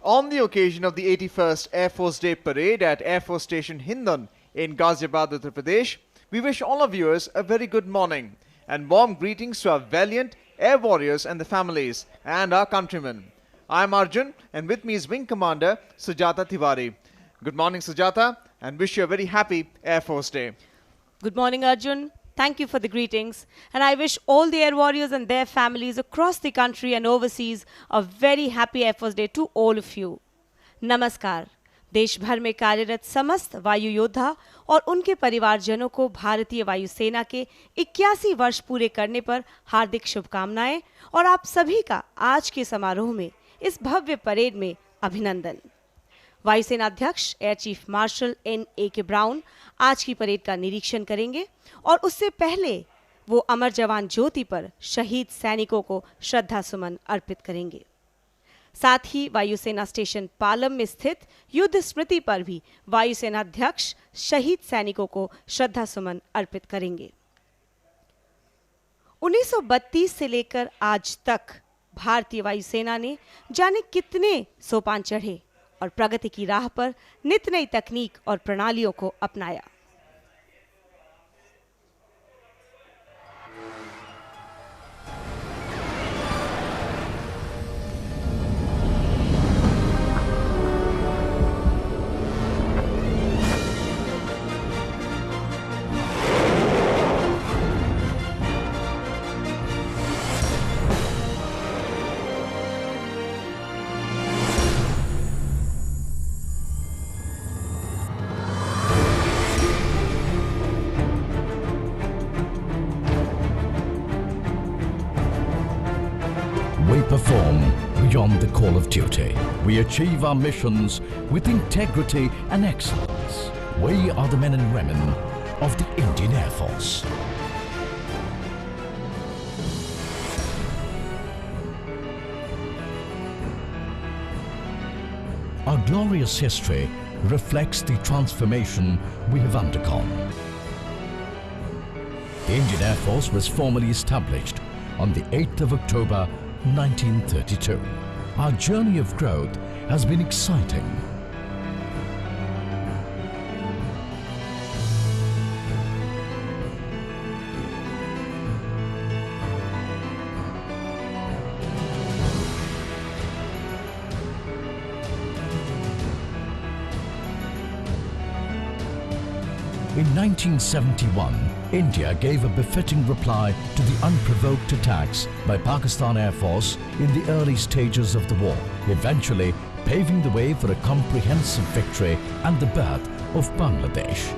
On the occasion of the 81st Air Force Day Parade at Air Force Station Hindon in Ghaziabad, Uttar Pradesh, we wish all our viewers a very good morning and warm greetings to our valiant air warriors and the families and our countrymen. I am Arjun and with me is Wing Commander Sujata Tiwari. Good morning, Sujata, and wish you a very happy Air Force Day. Good morning, Arjun. Thank you for the greetings. And I wish all the air warriors and their families across the country and overseas a very happy Air Force Day to all of you. नमस्कार. देश भर में कार्यरत समस्त वायु योद्धा और उनके परिवारजनों को भारतीय वायुसेना के 81 वर्ष पूरे करने पर हार्दिक शुभकामनाएं और आप सभी का आज के समारोह में इस भव्य परेड में अभिनंदन। वायुसेना अध्यक्ष air chief marshal N.A.K. Brown आज की परेड का निरीक्षण करेंगे और उससे पहले वो अमर जवान ज्योति पर शहीद सैनिकों को श्रद्धा सुमन अर्पित करेंगे। साथ ही वायुसेना स्टेशन पालम में स्थित युद्ध स्मृति पर भी वायुसेना अध्यक्ष शहीद सैनिकों को श्रद्धा सुमन अर्पित करेंगे। 1932 से लेकर आज तक भारतीय वायुसेना ने जाने कितने सोपान चढ़े और प्रगति की राह पर नित नई तकनीक और प्रणालियों को अपनाया। We perform beyond the call of duty. We achieve our missions with integrity and excellence. We are the men and women of the Indian Air Force. Our glorious history reflects the transformation we have undergone. The Indian Air Force was formally established on the 8th of October 1932. Our journey of growth has been exciting. In 1971, India gave a befitting reply to the unprovoked attacks by Pakistan Air Force in the early stages of the war, eventually paving the way for a comprehensive victory and the birth of Bangladesh.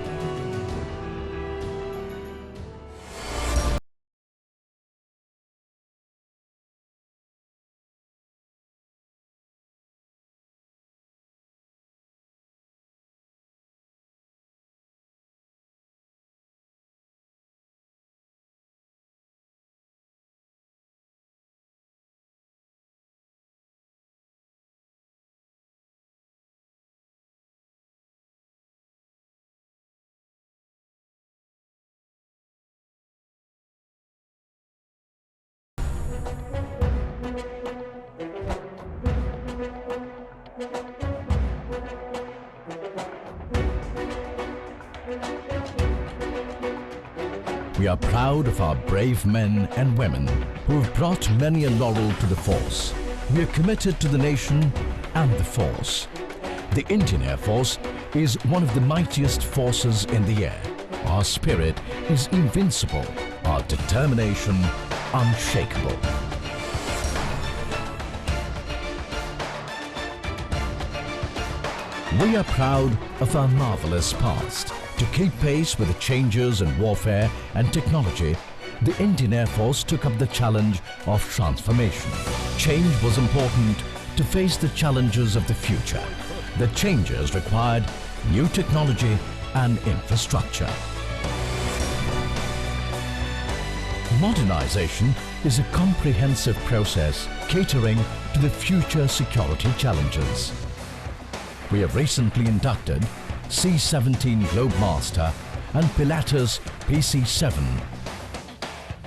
We are proud of our brave men and women who have brought many a laurel to the force. We are committed to the nation and the force. The Indian Air Force is one of the mightiest forces in the air. Our spirit is invincible, our determination unshakable. We are proud of our marvelous past. To keep pace with the changes in warfare and technology, the Indian Air Force took up the challenge of transformation. Change was important to face the challenges of the future. The changes required new technology and infrastructure. Modernization is a comprehensive process catering to the future security challenges. We have recently inducted C-17 Globemaster and Pilatus PC-7.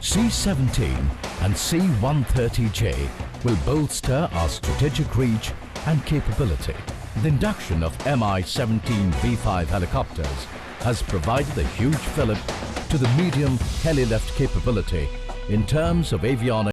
C-17 and C-130J will bolster our strategic reach and capability. The induction of Mi-17 V5 helicopters has provided a huge fillip to the medium heli-lift capability in terms of avionics.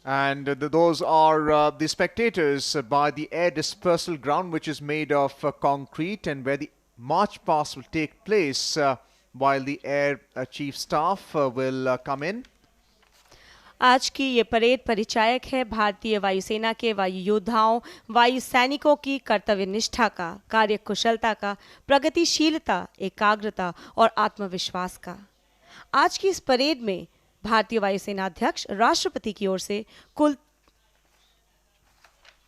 And those are the spectators by the air dispersal ground, which is made of concrete, and where the march past will take place while the air chief staff will come in. आज की ये parade परिचायक है भारतीय वायुसेना के वायु योद्धाओं, वायु सैनिकों की कर्तव्य निष्ठा का, कार्य कुशलता का, प्रगतिशीलता, एकाग्रता और आत्मविश्वास का। आज की इस परेड में भारतीय वायुसेना अध्यक्ष राष्ट्रपति की ओर से कुल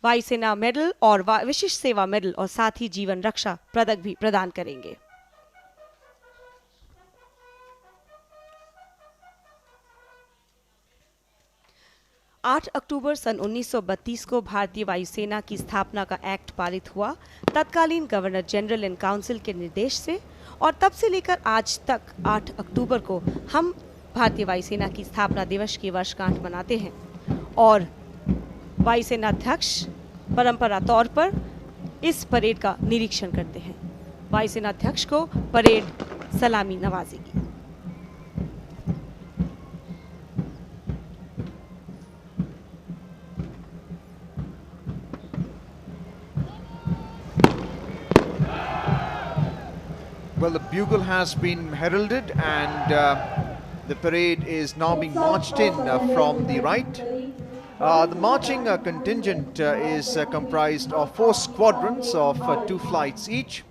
वायुसेना मेडल और विशिष्ट सेवा मेडल और साथ ही जीवन रक्षा पदक भी प्रदान करेंगे। आठ अक्टूबर सन 1932 को भारतीय वायुसेना की स्थापना का एक्ट पारित हुआ तत्कालीन गवर्नर जनरल एंड काउंसिल के निर्देश से, और तब से लेकर आज तक 8 अक्टूबर को हम भारतीय वायुसेना की स्थापना दिवस की वर्षगांठ मनाते हैं और वायुसेना अध्यक्ष परंपरा तौर पर इस परेड का निरीक्षण करते हैं। वायुसेना अध्यक्ष को परेड सलामी नवाजेगी। Well, the bugle has been heralded and the parade is now being marched in from the right. The marching contingent is comprised of 4 squadrons of 2 flights each.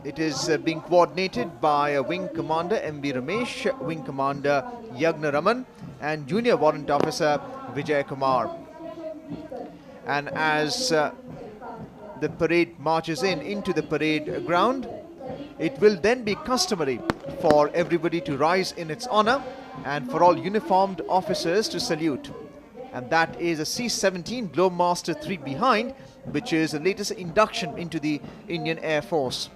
It is being coordinated by Wing Commander M.B. Ramesh, Wing Commander Yagna Raman and Junior Warrant Officer Vijay Kumar. And as the parade marches into the parade ground, it will then be customary for everybody to rise in its honor and for all uniformed officers to salute. And that is a C-17 Globemaster 3 behind, which is the latest induction into the Indian Air Force.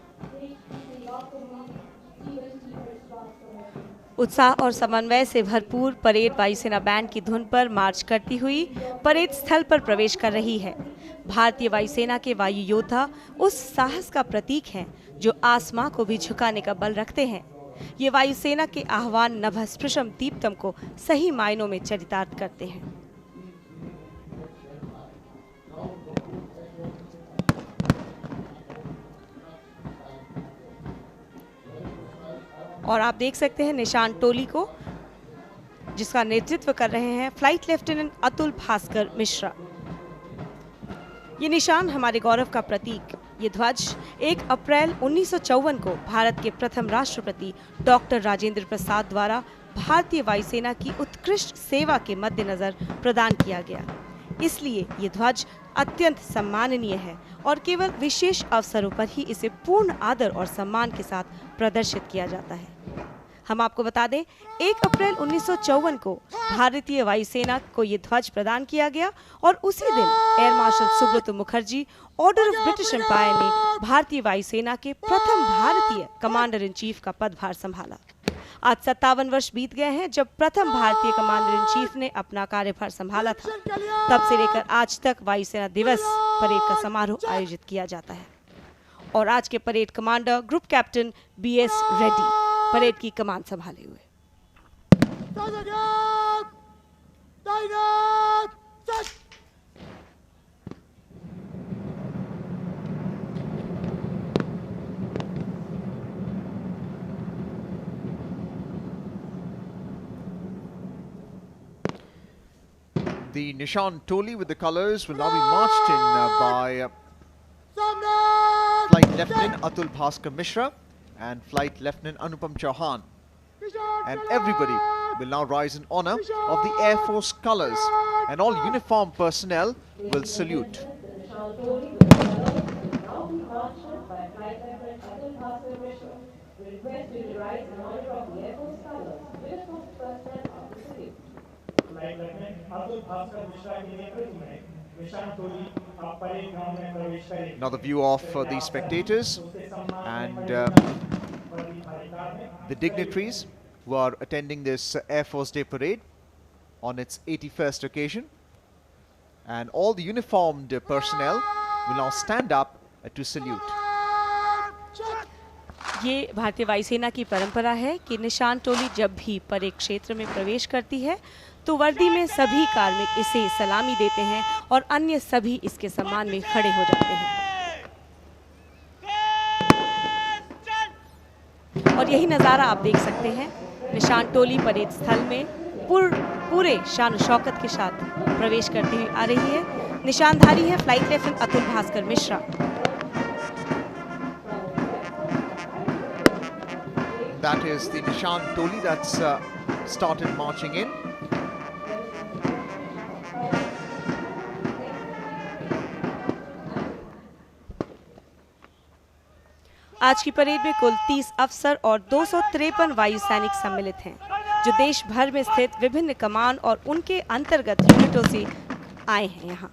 उत्साह और समन्वय से भरपूर parade वायुसेना band की धुन पर मार्च करती हुई परेड स्थल पर प्रवेश कर रही है। भारतीय वायुसेना के वायु योद्धा उस साहस का प्रतीक हैं जो आसमां को भी झुकाने का बल रखते हैं। ये वायुसेना के आह्वान नभस्पृशम दीप्तम को सही मायनों में चरितार्थ करते हैं। और आप देख सकते हैं निशान टोली को, जिसका नेतृत्व कर रहे हैं फ्लाइट लेफ्टिनेंट अतुल भास्कर मिश्रा। ये निशान हमारे गौरव का प्रतीक। ये ध्वज 1 अप्रैल 1954 को भारत के प्रथम राष्ट्रपति डॉक्टर राजेंद्र प्रसाद द्वारा भारतीय वायुसेना की उत्कृष्ट सेवा के मद्देनजर प्रदान किया गया। इसलिए ये ध्वज अत्यंत सम्माननीय है और केवल विशेष अवसरों पर ही इसे पूर्ण आदर और सम्मान के साथ प्रदर्शित किया जाता है। हम आपको बता दें, 1 अप्रैल 1954 को भारतीय वायुसेना को ये ध्वज प्रदान किया गया और उसी दिन air marshal Subroto Mukherjee, order of British Empire ने भारतीय वायुसेना के प्रथम भारतीय कमांडर इन चीफ का पदभार संभाला। आज 57 वर्ष बीत गए हैं जब प्रथम भारतीय कमांडर इन चीफ ने अपना कार्यभार संभाला था। तब से लेकर आज तक वायुसेना दिवस परेड का समारोह आयोजित किया जाता है और आज के parade commander group captain BS Reddy parade की कमान संभाले हुए। The Nishan Toli with the colors will now be marched in by Flight Lieutenant Atul Bhaskar Mishra and Flight Lieutenant Anupam Chauhan. And everybody will now rise in honor of the Air Force colors, and all uniformed personnel will salute. Another view of the spectators and the dignitaries who are attending this Air Force Day parade on its 81st occasion, and all the uniformed personnel will now stand up to salute. ये भारतीय वायुसेना की परंपरा है कि निशान टोली जब भी परेड क्षेत्र में प्रवेश करती है तो वर्दी में सभी कार्मिक इसे सलामी देते हैं और अन्य सभी इसके सम्मान में खड़े हो जाते हैं। और यही नज़ारा आप देख सकते हैं, निशान टोली परेड स्थल में पूरे शान शौकत के साथ प्रवेश करती हुई आ रही है। निशानधारी है flight lieutenant Atul Bhaskar Mishra. That is the Nishan Toli that's started marching in. आज की परेड में कुल 30 अफसर और 253 वायु सैनिक सम्मिलित हैं, जो देश भर में स्थित विभिन्न कमान और उनके अंतर्गत यूनिटों से आए हैं यहाँ।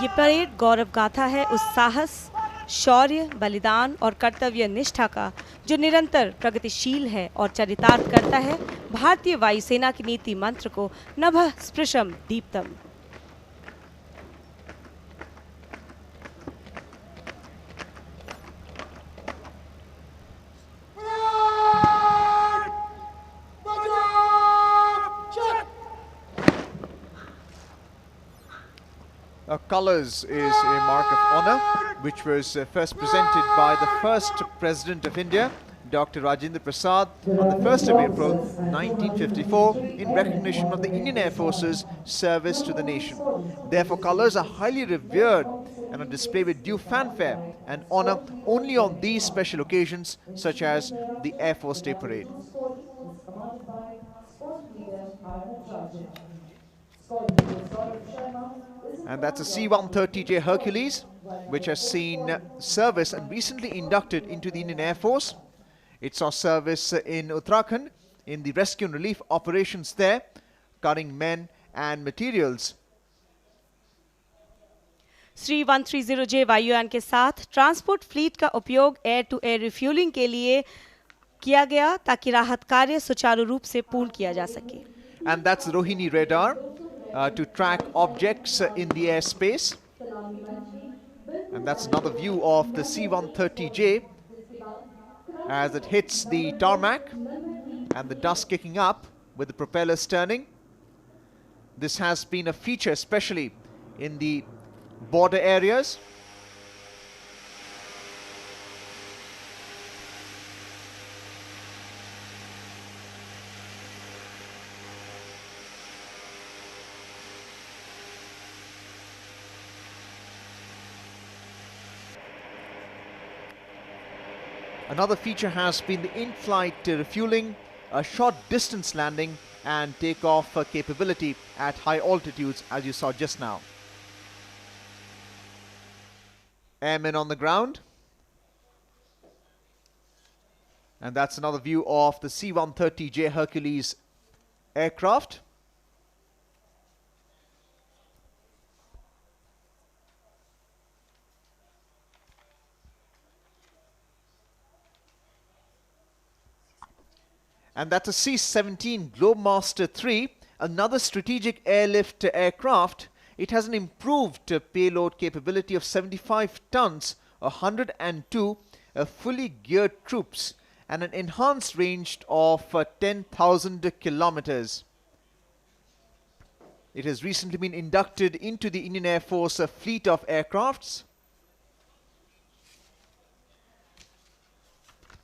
ये परेड गौरव गाथा है उस साहस, शौर्य, बलिदान और कर्तव्य निष्ठा का जो निरंतर प्रगतिशील है और चरितार्थ करता है भारतीय वायुसेना की नीति मंत्र को नभः स्पृशम Deeptam. Colours is a mark of honour which was first presented by the first President of India, Dr. Rajendra Prasad, on the 1st of April 1954 in recognition of the Indian Air Force's service to the nation. Therefore, colours are highly revered and are displayed with due fanfare and honour only on these special occasions such as the Air Force Day Parade. And that's a C-130J Hercules, which has seen service and recently inducted into the Indian Air Force. It saw service in Uttarakhand in the rescue and relief operations there, carrying men and materials. Shri 130J वायुयान के साथ transport fleet का उपयोग air to air refuelling के लिए किया गया ताकि राहत कार्य सुचारू रूप से पूर्ण किया जा सके। And that's Rohini radar to track objects in the airspace. And that's another view of the C-130J as it hits the tarmac and the dust kicking up with the propellers turning. This has been a feature especially in the border areas. Another feature has been the in-flight refueling, a short distance landing and takeoff capability at high altitudes, as you saw just now. Airmen on the ground. And that's another view of the C-130J Hercules aircraft. And that's a C-17 Globemaster III, another strategic airlift aircraft. It has an improved payload capability of 75 tons, 102 fully geared troops, and an enhanced range of 10,000 kilometers. It has recently been inducted into the Indian Air Force fleet of aircrafts.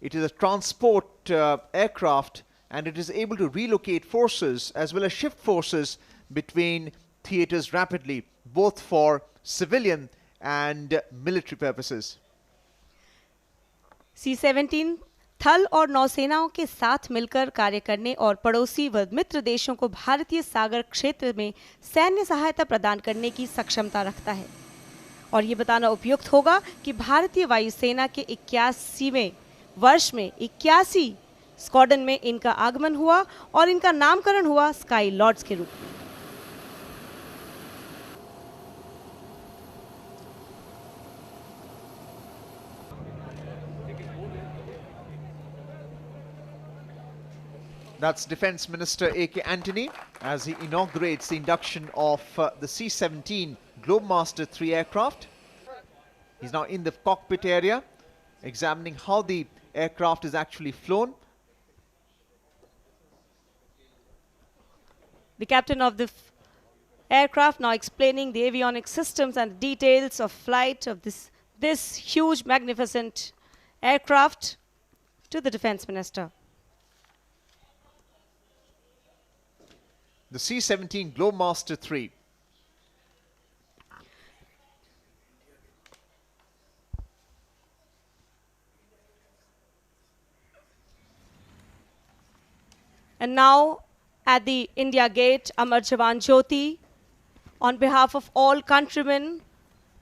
It is a transport aircraft, and it is able to relocate forces as well as shift forces between theaters rapidly, both for civilian and military purposes. C-17 थल और नौसेनाओं के साथ मिलकर कार्य करने और पड़ोसी व मित्र देशों को भारतीय सागर क्षेत्र में सैन्य सहायता प्रदान करने की सक्षमता रखता है। और ये बताना उपयुक्त होगा कि भारतीय वायुसेना के 81वें वर्ष में 81 स्क्वाड्रन में इनका आगमन हुआ और इनका नामकरण हुआ स्काई लॉर्ड्स के रूप में। That's Defence Minister A.K. Antony as he inaugurates the induction of the C-17 Globemaster III aircraft. He's now in the cockpit area, examining how the aircraft is actually flown. The captain of the aircraft now explaining the avionics systems and details of flight of this huge, magnificent aircraft to the Defence Minister. The C-17 Globemaster III. And now at the India Gate, Amar Jawan Jyoti, on behalf of all countrymen,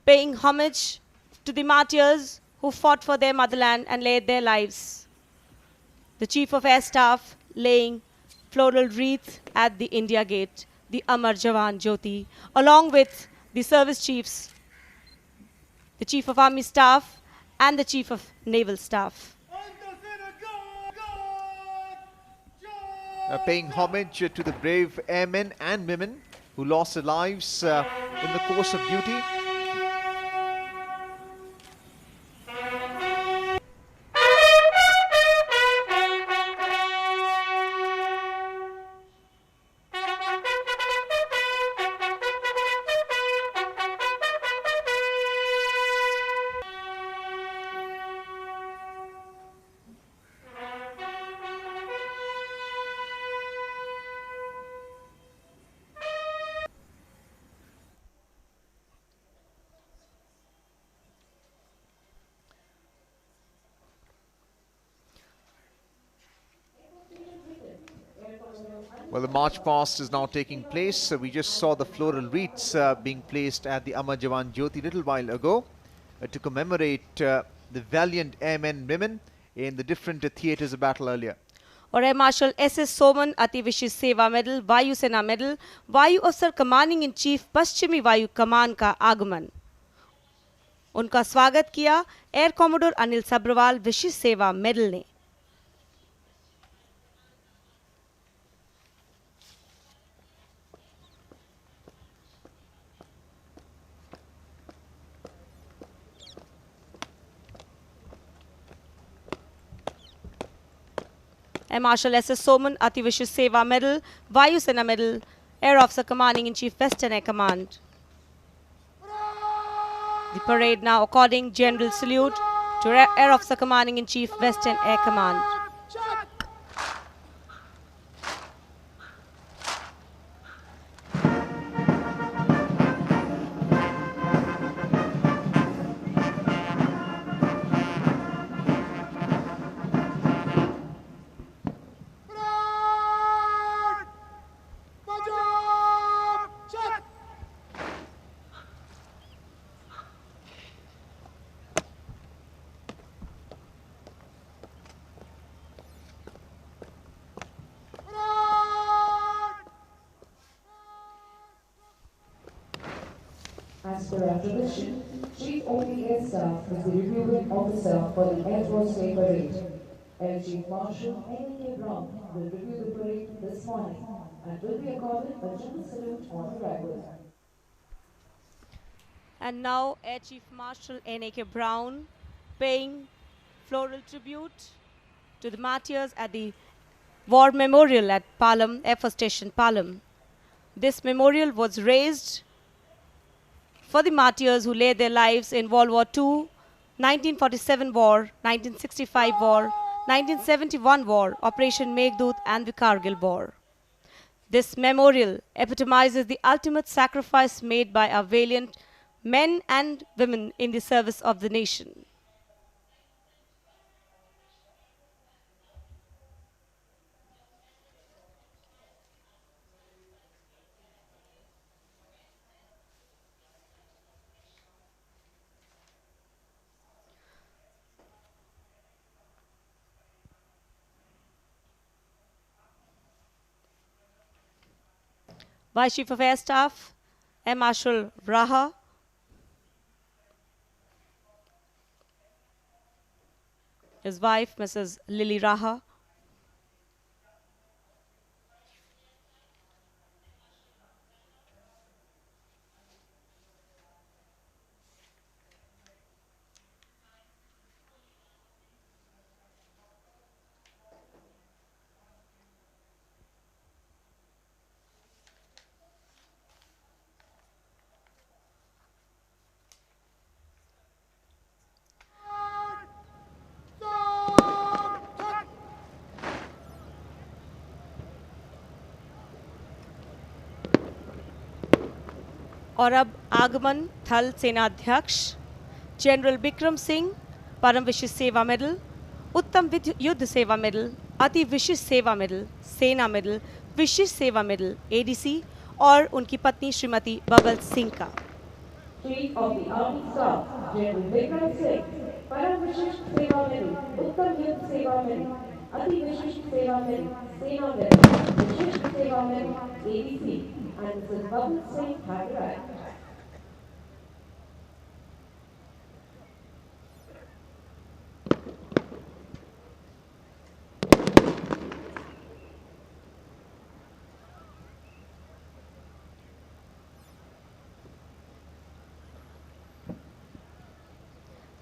paying homage to the martyrs who fought for their motherland and laid their lives. The Chief of Air Staff laying floral wreath at the India Gate, the Amar Jawan Jyoti, along with the service chiefs, the Chief of Army Staff and the Chief of Naval Staff. Paying homage to the brave airmen and women who lost their lives in the course of duty. Well, the march past is now taking place. We just saw the floral wreaths being placed at the Amar Jawan Jyoti a little while ago to commemorate the valiant airmen and women in the different theatres of battle earlier. और air marshal SS. Soman अति विशिष्ट सेवा medal, वायुसेना medal, वायु अफसर commanding in chief पश्चिमी वायु कमान का आगमन। उनका स्वागत किया एयर कॉमोडोर अनिल सब्रवाल विशिष्ट सेवा मेडल ने। Air Marshal S.S. Soman, Ati Viशिष्ट Seva Medal, Vayu Sena Medal, Air Officer Commanding in Chief Western Air Command. The parade now according General Salute to Air Officer Commanding in Chief Western Air Command. As per our tradition, Chief of the Air Staff is the reviewing officer for the Air Force Day Parade. Air Chief Marshal N.A.K. Brown will review the parade this morning and will be accorded a general salute on arrival. And now Air Chief Marshal N.A.K. Brown paying floral tribute to the martyrs at the War Memorial at Palam, Air Force Station, Palam. This memorial was raised for the martyrs who laid their lives in World War II, 1947 War, 1965 War, 1971 War, Operation Meghdoot and the Kargil War. This memorial epitomizes the ultimate sacrifice made by our valiant men and women in the service of the nation. Vice Chief of Air Staff, Air Marshal Raha, his wife, Mrs. Lily Raha, और अब आगमन थल सेनाध्यक्ष general Vikram Singh परम विशिष्ट सेवा medal, उत्तम युद्ध सेवा मेडल, अति विशिष्ट सेवा मेडल, सेना मेडल, विशिष्ट सेवा मेडल एडीसी और उनकी पत्नी श्रीमती बबल सिंह का। Chief of the Army Staff, General Vikram Singh, Param Vishisht Seva Medal, Uttam Yudh Seva Medal, Ati Vishisht Seva Medal, Sena Medal, Vishisht Seva Medal, ADC, and Mrs. Babal Singh have arrived.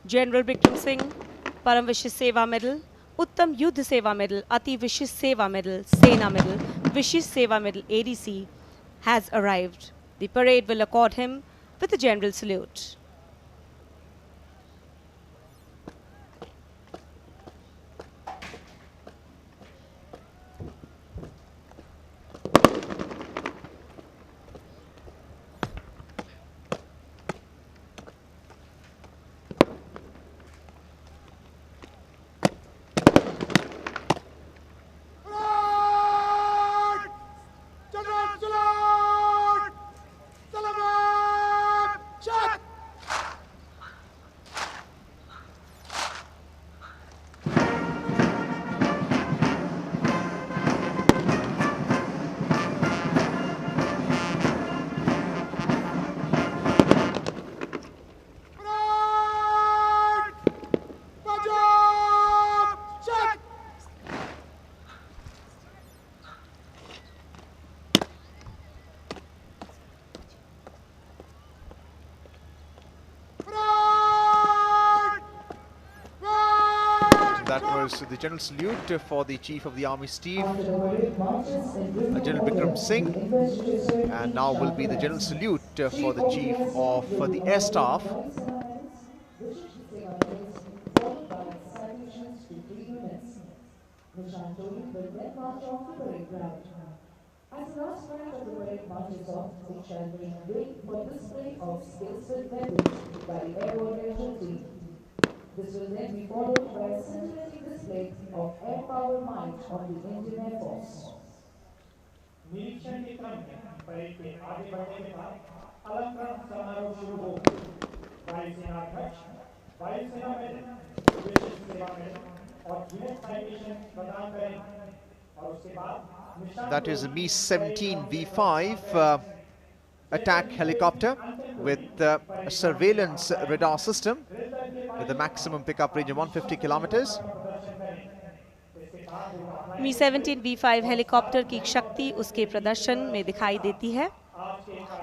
General Vikram Singh परम विशिष्ट सेवा medal, उत्तम युद्ध सेवा medal, अति विशिष्ट सेवा medal, सेना मेडल, विशिष्ट सेवा medal ADC has arrived. The parade will accord him with a general salute. That was the general salute for the Chief of the Army Staff, After the parade marches in General Vikram Singh, Investiture, and now will be the general salute for the Chief of the Air Staff. followed by citations to 3 minutes. Nishantoli will then march off the parade ground. As the last part of the parade marches off, we shall be wait for display of skilled weapons by the Air Warrior team. This will then be followed by a scintillating display of air power might of the Indian Air Force. निरीक्षण के क्रम में parade के आगे बढ़ने के बाद अलंकरण समारोह शुरू हो। वायुसेना अध्यक्ष वायुसेना मेडल, विशिष्ट सेवा मेडल और यूनिट साइटेशन प्रदान करेंगे और उसके बाद That is a Mi-17 V5 attack helicopter. with a surveillance radar system with a maximum pickup range of 150 kilometers. Mi-17 V5 helicopter की शक्ति उसके प्रदर्शन में दिखाई देती है,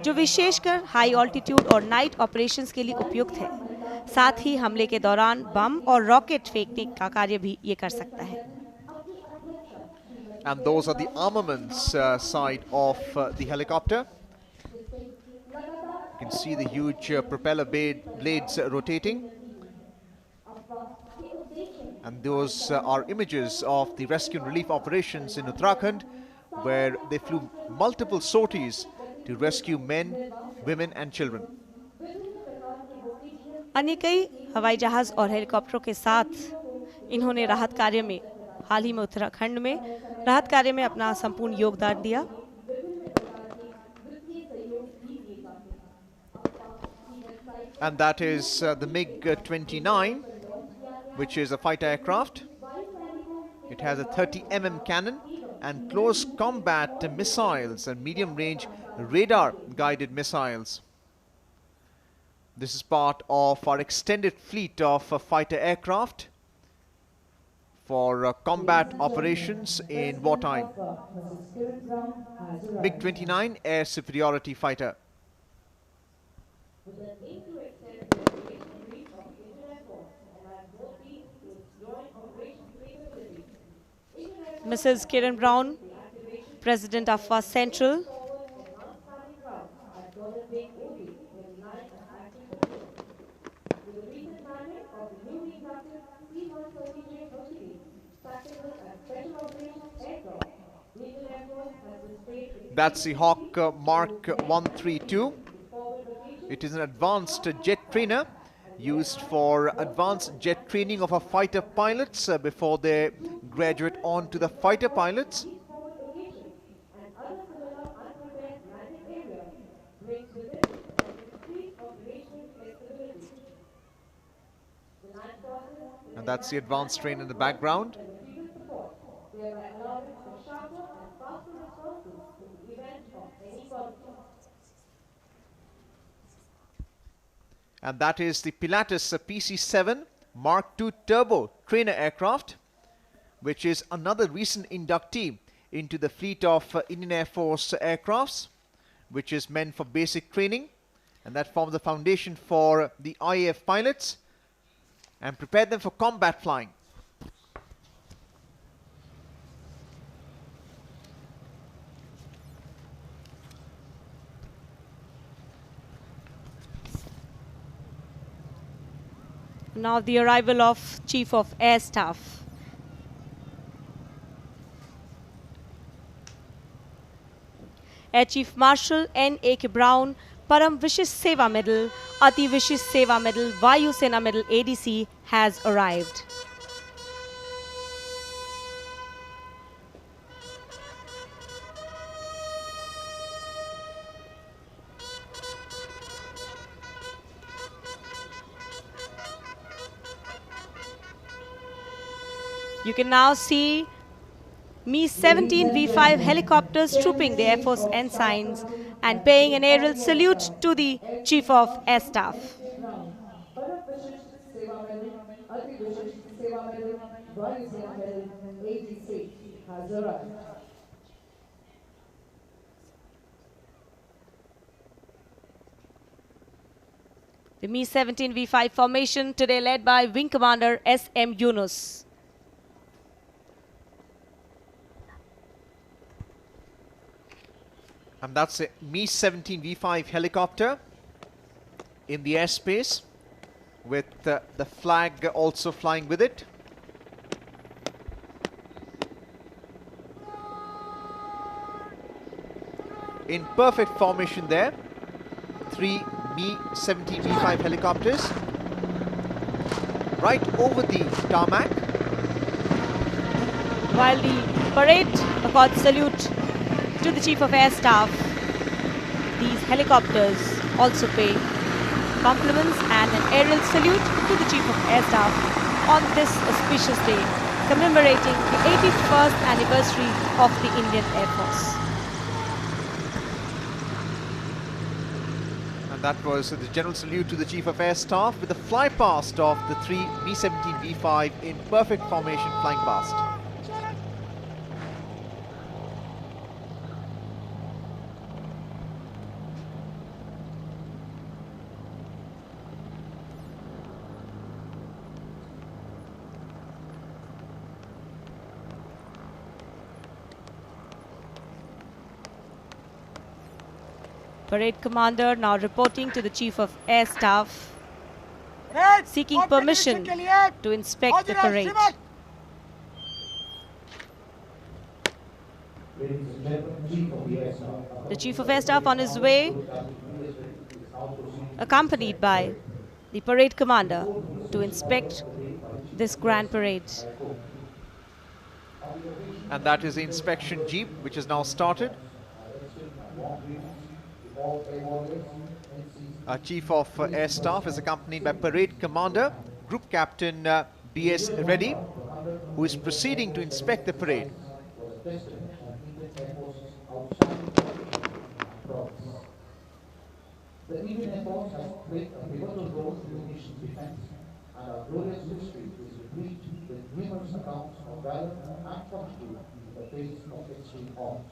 जो विशेषकर हाई ऑल्टीट्यूड और नाइट ऑपरेशंस के लिए उपयुक्त है। साथ ही हमले के दौरान बम और रॉकेट फेंकने का कार्य भी ये कर सकता है। And those are the armaments side of the helicopter. You can see the huge propeller blades rotating. And those are images of the rescue and relief operations in Uttarakhand, where they flew multiple sorties to rescue men, women and children. अन्य कई हवाई जहाज और हेलीकॉप्टरों के साथ इन्होंने राहत कार्य में, हाल ही में उत्तराखंड में राहत कार्य में अपना संपूर्ण योगदान दिया। And that is the MiG-29, which is a fighter aircraft. It has a 30 mm cannon and close combat missiles and medium range radar guided missiles. This is part of our extended fleet of fighter aircraft for combat operations in wartime. MiG-29 air superiority fighter. Mrs. Kiran Brown, President of First Central, That's the Hawk Mark 132. It is an advanced jet trainer used for advanced jet training of our fighter pilots before they graduate on to the fighter pilots. And that's the advanced train in the background. And that is the Pilatus PC-7 Mark II Turbo trainer aircraft, which is another recent inductee into the fleet of Indian Air Force aircrafts, which is meant for basic training, and that forms the foundation for the IAF pilots and prepare them for combat flying. now the arrival of Chief of Air Staff. Air Chief Marshal N.A.K. Brown, Param Vishish Seva Medal, Ati Vishish Seva Medal, Vayu Sena Medal ADC has arrived. You can now see Mi-17 V5 helicopters trooping the Air Force ensigns and paying an aerial salute to the Chief of Air Staff. The Mi-17 V5 formation today led by Wing Commander S.M. Yunus. And that's a Mi-17 V5 helicopter in the airspace with the flag also flying with it. In perfect formation there, 3 Mi-17 V5 helicopters right over the tarmac. While the parade accords salute to the Chief of Air Staff, these helicopters also pay compliments and an aerial salute to the Chief of Air Staff on this auspicious day, commemorating the 81st anniversary of the Indian Air Force. And That was the general salute to the Chief of Air Staff with the fly past of the three B-17 V5 in perfect formation flying past. Parade Commander now reporting to the Chief of Air Staff, seeking permission to inspect the parade. The Chief of Air Staff on his way, accompanied by the Parade Commander to inspect this grand parade. And that is the inspection jeep which has now started. Our Chief of Air Staff is accompanied by Parade Commander, Group Captain B.S. Reddy, who is proceeding to inspect the parade. The Indian Air Force has played a pivotal role in the nation's defense, and our glorious history is replete with numerous accounts of valor and fortitude in the face of extreme odds.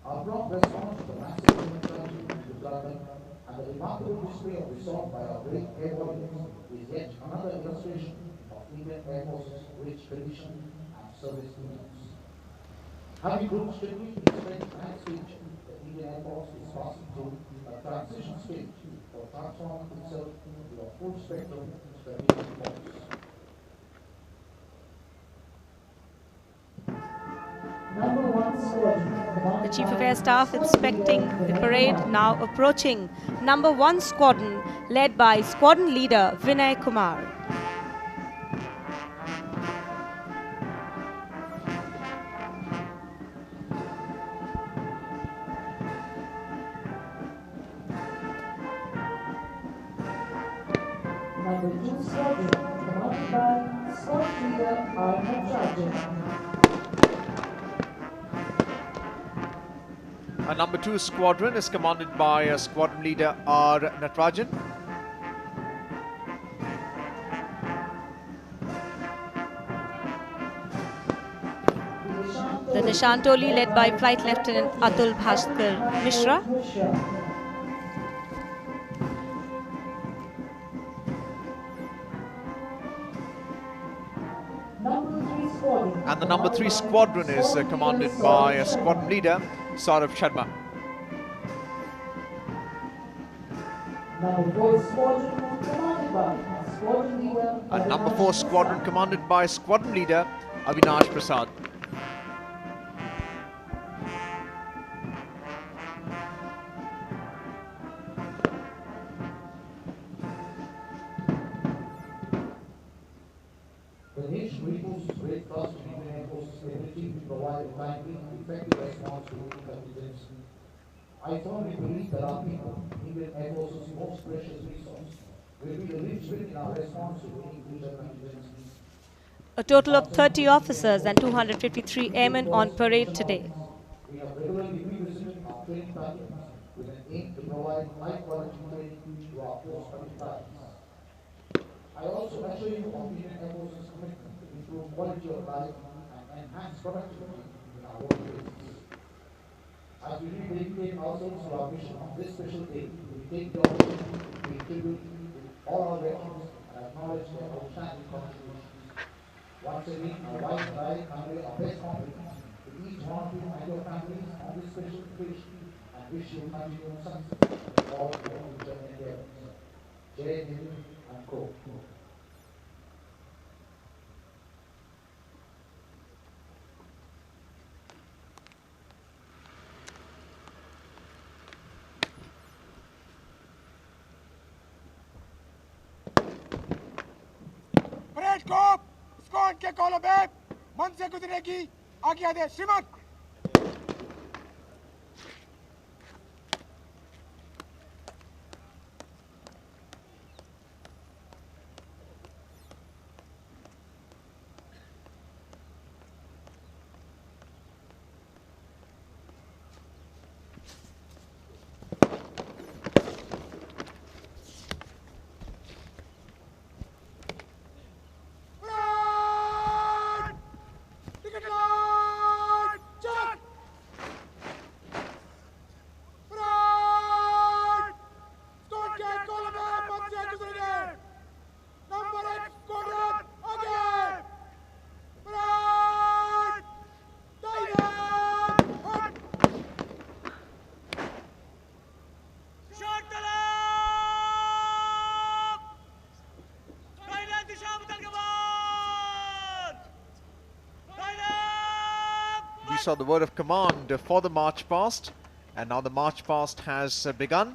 Our prompt response to the massive human tragedy and development and the remarkable display of resolve by our great air warriors is yet another illustration of Indian Air Force's rich tradition and service ethos. Having grown strictly in strength and speech, the Indian Air Force is passing through a transition stage for transforming itself into a full spectrum strategic force. Number 1 squadron. The Chief of Air Staff inspecting the parade, now approaching number 1 squadron led by squadron leader Vinay Kumar. Number 2 squadron, commanded by squadron leader Natarajan. Our number 2 squadron is commanded by squadron leader R. Natarajan. The Nishantoli led by Flight Lieutenant Atul Bhaskar Mishra. And the number 3 squadron is commanded by squadron leader Saurav Sharma. Number 4 squadron commanded by squadron leader. And number 4 squadron commanded by squadron leader Avinash Prasad. The nation reposes great trust in Indian Air Force's ability to provide a timely and effective response to any contingency. I firmly believe that our people, Indian Air Force's most precious resource, will be the linchpin in our response to any future contingencies. A total of 30 officers and 253 airmen on parade today. We have regularly revisited our training patterns with an aim to provide high-quality training to our force multipliers. I also assure you of Indian Air Force's commitment to improve quality of life and enhance productivity in our workplaces. As we dedicate ourselves to our mission on this special day, we take the opportunity to pay tribute to all our veterans and acknowledge their outstanding contributions. Once again, my wife and I convey our best compliments to each one of you and your families on this special occasion and wish you continued success in all your future endeavors. Jai Hind and Ko. Parade को squad के column पे मन से गुजरने की आज्ञा दे श्रीमान। saw the word of command for the march past, and now the march past has begun.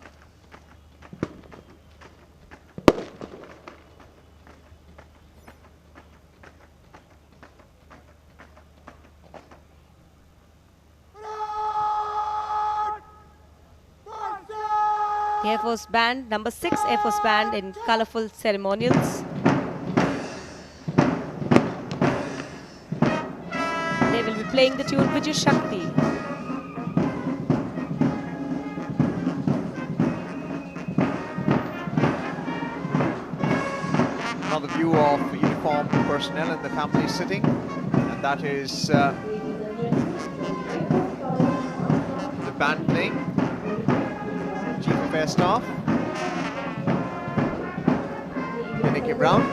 The Air Force Band, number 6 Air Force Band in colorful ceremonials. They will be playing the tune Vijay Shakti. Another view of uniformed personnel and the family sitting, and that is the band playing. Chief of Air Staff, N.A.K. Brown.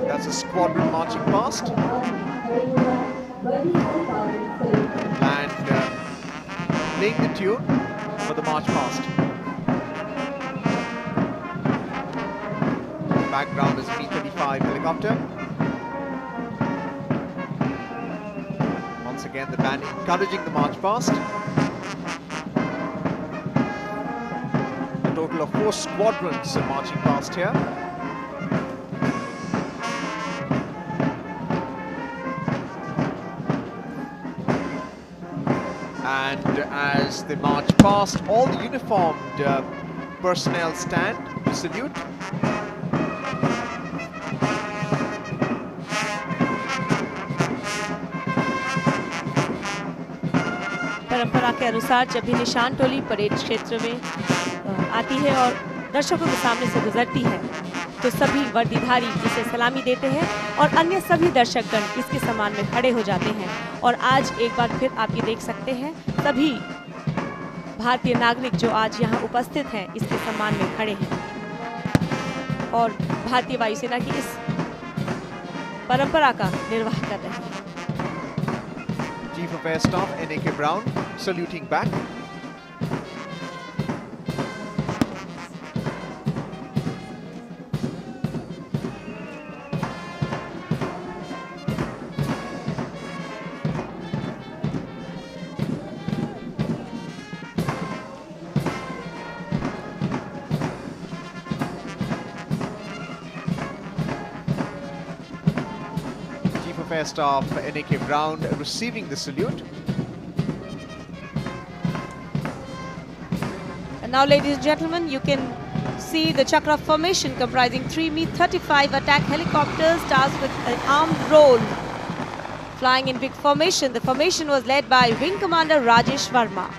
That's a squadron marching past. And playing the tune for the march past. In the background is B-35 helicopter. Once again, the band encouraging the march past. A total of 4 squadrons are marching past here. And as they march past, all the uniformed personnel stand to salute. परंपरा के अनुसार जब भी निशान टोली parade क्षेत्र में आती है और दर्शकों के सामने से गुजरती है, तो सभी वर्दीधारी इसे सलामी देते हैं और अन्य सभी दर्शकगण इसके सम्मान में खड़े हो जाते हैं। और आज एक बार फिर आप ये देख सकते हैं, सभी भारतीय नागरिक जो आज यहाँ उपस्थित हैं इसके सम्मान में खड़े हैं और भारतीय वायुसेना की इस परंपरा का निर्वाह कर रहे हैं। Chief of Air Staff N.A.K. Brown saluting back. Air Staff N.A.K. Brown receiving the salute. And now, ladies and gentlemen, you can see the Chakra formation comprising 3 Mi-35 attack helicopters tasked with an armed role. Flying in big formation, the formation was led by Wing Commander Rajesh Verma.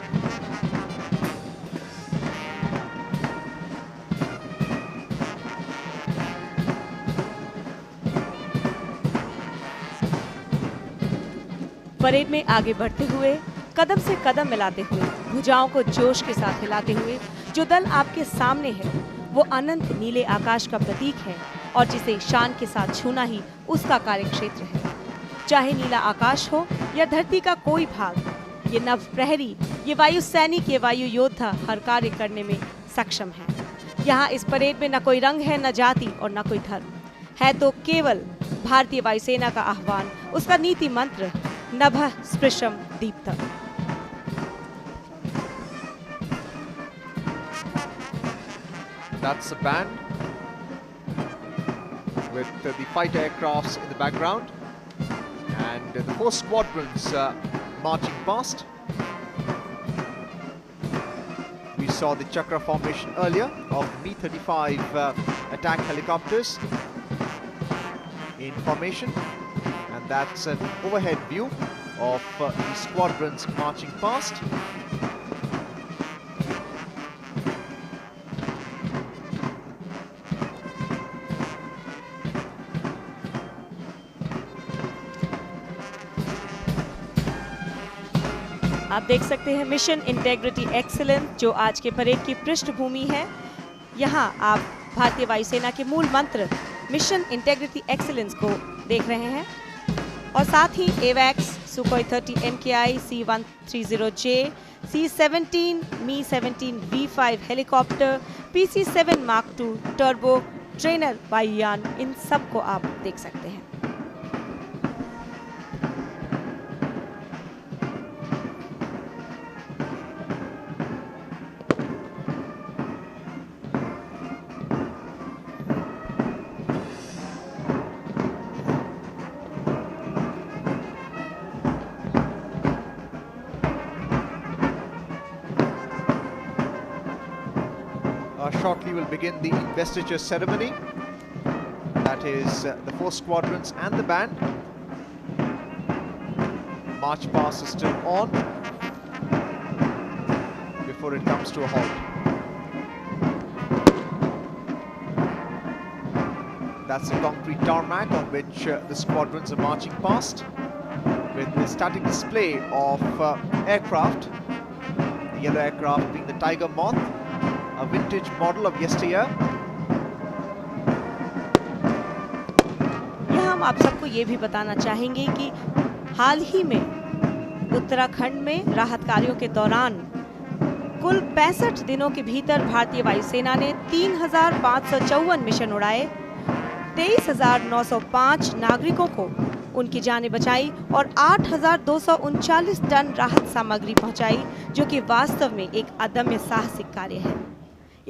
Parade में आगे बढ़ते हुए, कदम से कदम मिलाते हुए, भुजाओं को जोश के साथ हिलाते हुए, जो दल आपके सामने है वो अनंत नीले आकाश का प्रतीक है और जिसे शान के साथ छूना ही उसका कार्यक्षेत्र है। चाहे नीला आकाश हो या धरती का कोई भाग, ये नव प्रहरी, ये वायु सैनिक, ये वायु योद्धा हर कार्य करने में सक्षम है। यहाँ इस परेड में न कोई रंग है, न जाति और न कोई धर्म है, तो केवल भारतीय वायुसेना का आह्वान, उसका नीति मंत्र नभः स्पृशं दीप्तम्। That's the band with the fighter aircrafts in the background and the 4 squadrons marching past. We saw the Chakra formation earlier of Mi-35 attack helicopters in formation. And that's an overhead view of the squadrons marching past. आप देख सकते हैं mission integrity excellence जो आज के parade की पृष्ठभूमि है। यहाँ आप भारतीय वायुसेना के मूल मंत्र मिशन इंटेग्रिटी एक्सीलेंस को देख रहे हैं और साथ ही एवैक्स, Sukhoi 30 MKI, C-130J, C-17, Mi-17 V5 helicopter, PC-7 Mark II turbo trainer वायुयान, इन सब को आप देख सकते हैं। shortly will begin the investiture ceremony. That is the 4 squadrons and the band. March past is still on before it comes to a halt. That's the concrete tarmac on which the squadrons are marching past, with the static display of aircraft. The yellow aircraft being the Tiger Moth, a vintage model of yesteryear. यहाँ हम आप सबको ये भी बताना चाहेंगे कि हाल ही में उत्तराखंड में राहत कार्यों के दौरान कुल 65 दिनों के भीतर भारतीय वायुसेना ने 3,554 मिशन उड़ाए, 23,905 नागरिकों को उनकी जानें बचाई और 8,239 टन राहत सामग्री पहुंचाई, जो कि वास्तव में एक अदम्य साहसिक कार्य है।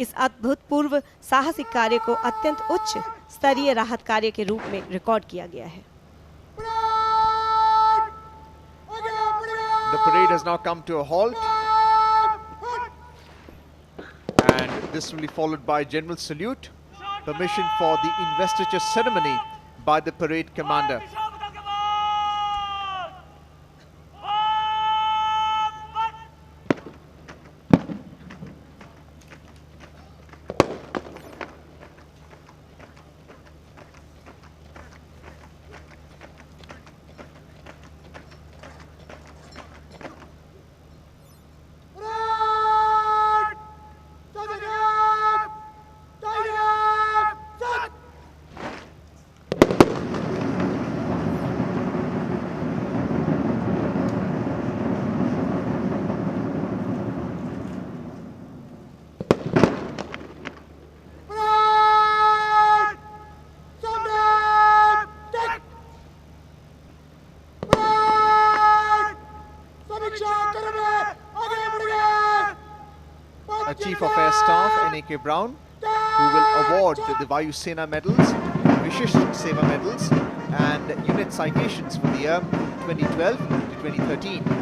इस अभूतपूर्व साहसिक कार्य को अत्यंत उच्च स्तरीय राहत कार्य के रूप में रिकॉर्ड किया गया है। The parade has now come to a halt, and this will be followed by general salute, permission for the investiture ceremony by the parade commander. Chief of Air Staff N.A.K. Brown, who will award the Vayu Sena medals, Vishish Seva medals and unit citations for the year 2012 to 2013.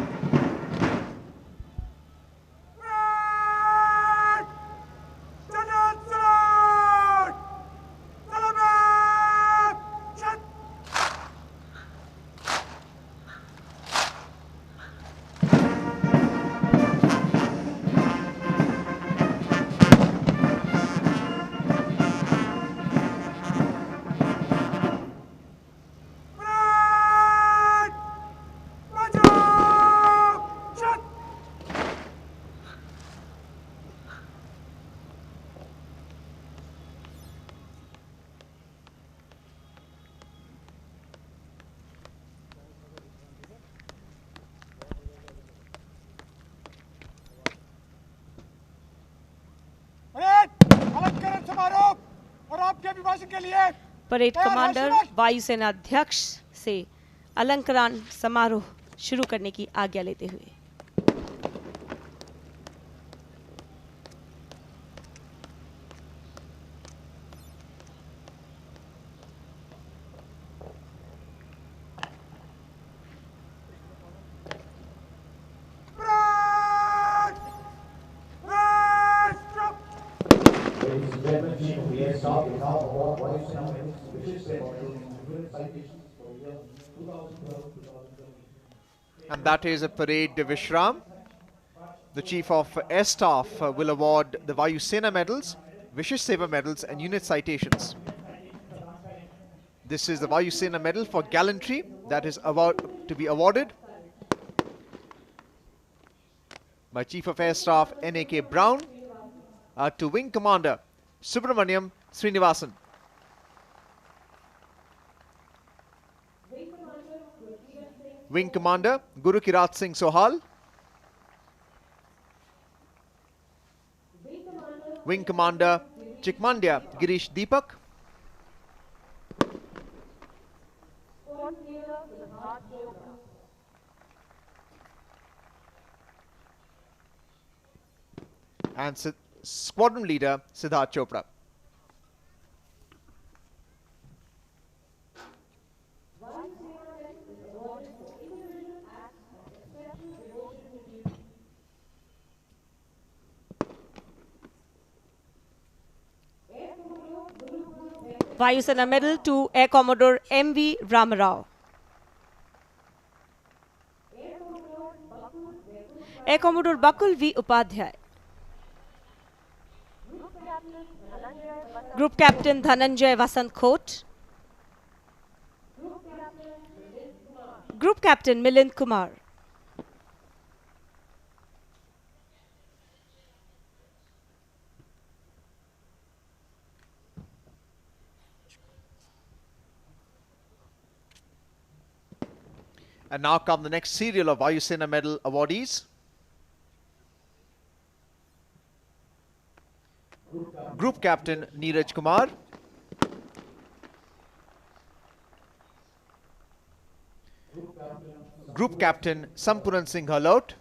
Parade commander वायुसेना अध्यक्ष से अलंकरण समारोह शुरू करने की आज्ञा लेते हुए। And that is a parade Vishram. The Chief of Air Staff will award the Vayu Sena medals, Vishish Seva medals and unit citations. This is the Vayu Sena medal for gallantry that is about to be awarded by Chief of Air Staff N.A.K. Brown to Wing Commander Subramaniam Srinivasan. Wing Commander Guru Kirat Singh Sohal. Wing Commander Chikmandia Girish Deepak. And Squadron Leader Siddharth Chopra. Vayusena Medal to Air Commodore M.V. Ramarao. Air Commodore Bakul V. Upadhyay. Group Captain Dhananjay Vasant Khot. Group Captain Milind Kumar. And now come the next serial of Vayusena Medal awardees. Group Captain Neeraj Kumar. Group Captain Sampuran Singh Halot.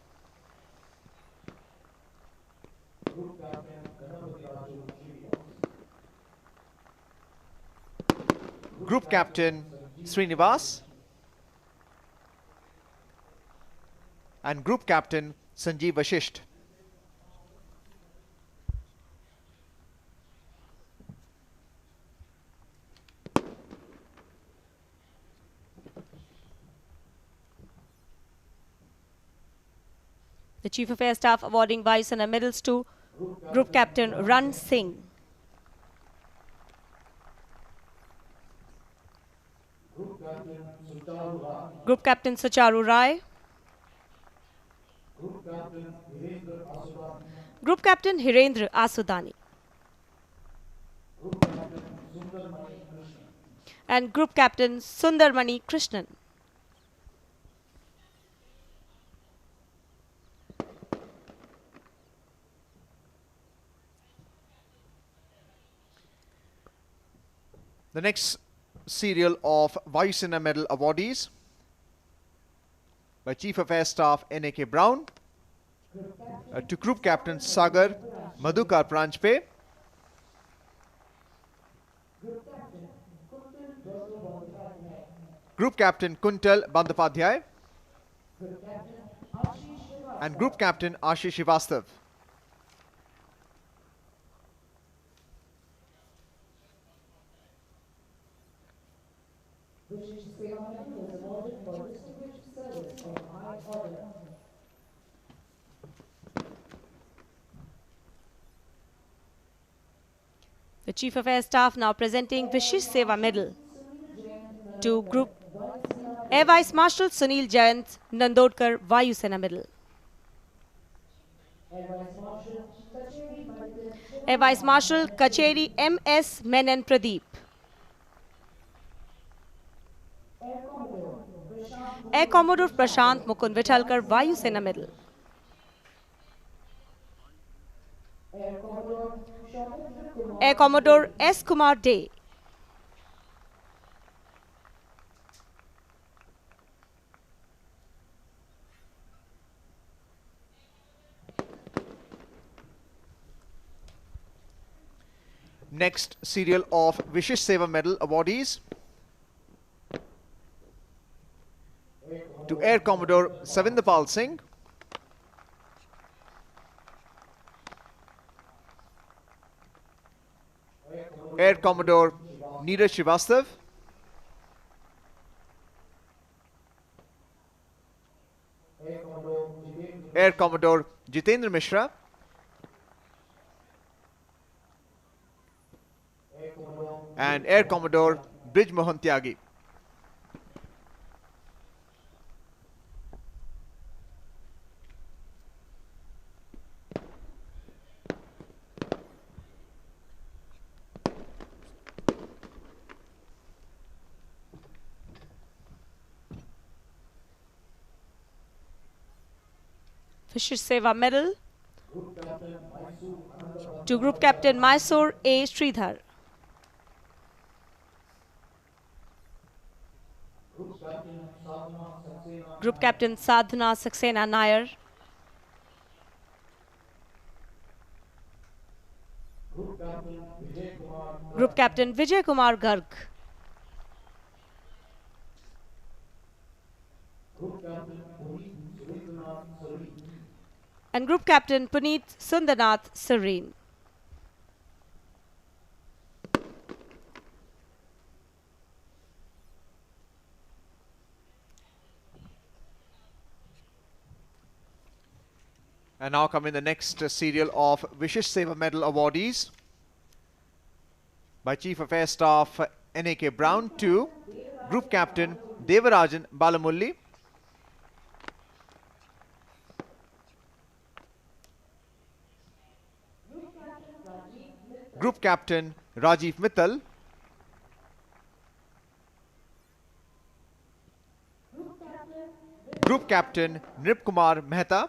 Group Captain Srinivas. And Group Captain Sanjeev Vashisht. The Chief of Air Staff awarding Vayusena medals to Group Captain Ran Singh. Group Captain Sucharu Rai. Group Captain Hirendra Asudani. And Group Captain Sundarmani Krishnan. The next serial of Vayusena Medal awardees by Chief of Air Staff N.A.K. Brown to Group Captain Sagar Madhukar Pranjpe, Group Captain Kuntal Bandopadhyay, and Group Captain Ashish Srivastav. British Squadron was awarded for distinguished service of high order. The Chief of Air Staff now presenting Vishish Seva Medal to Group Air Vice Marshal Sunil Jayant Nandodkar Vayusena Medal. Air Vice Marshal Kacheri M.S. Menon Pradeep. Air Commodore Prashant Mukund Vithalkar Vayusena Medal. Air Commodore S. Kumar Dey. Next serial of Vishish Seva Medal awardees to Air Commodore Savindapal Singh, Air Commodore Neeraj Srivastav, Air Commodore Jitendra Mishra, and Air Commodore Brij Mohan Tyagi. Vishish Seva Medal to Group Captain Mysore A. Sridhar. Group Captain Sadhana Saxena Nair. Group Captain Vijay Kumar Garg. And Group Captain Puneet Sundarnath Sareen. And now come in the next serial of Vishish Seva Medal awardees by Chief of Air Staff N.A.K. Brown to Group Captain Devarajan Balamulli, Group Captain Rajiv Mittal, Group Captain Nrip Kumar Mehta,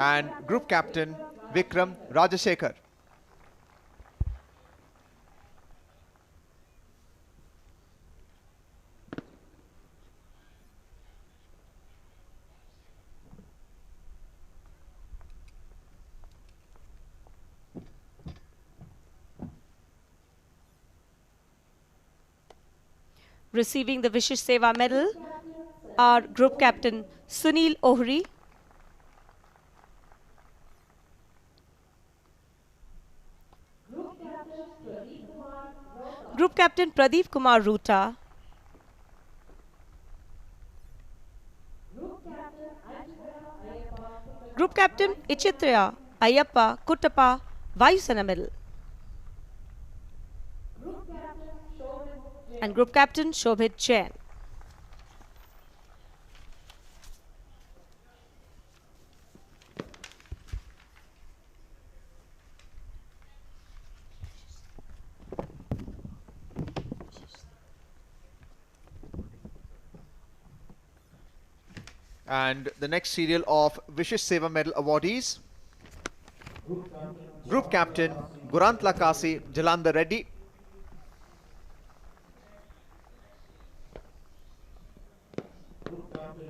and Group Captain Vikram Rajashekar. Receiving the Vishish Seva Medal are Group Captain Sunil Ohri, Group Captain Pradeep Kumar Ruta, Group Captain Ichitra Ayappa Kuttappa, Vayusena Medal, and Group Captain Shobhit Jain. And the next serial of Vishish Seva Medal awardees: Group Captain Gurantla Kasi Jalandhar Reddy,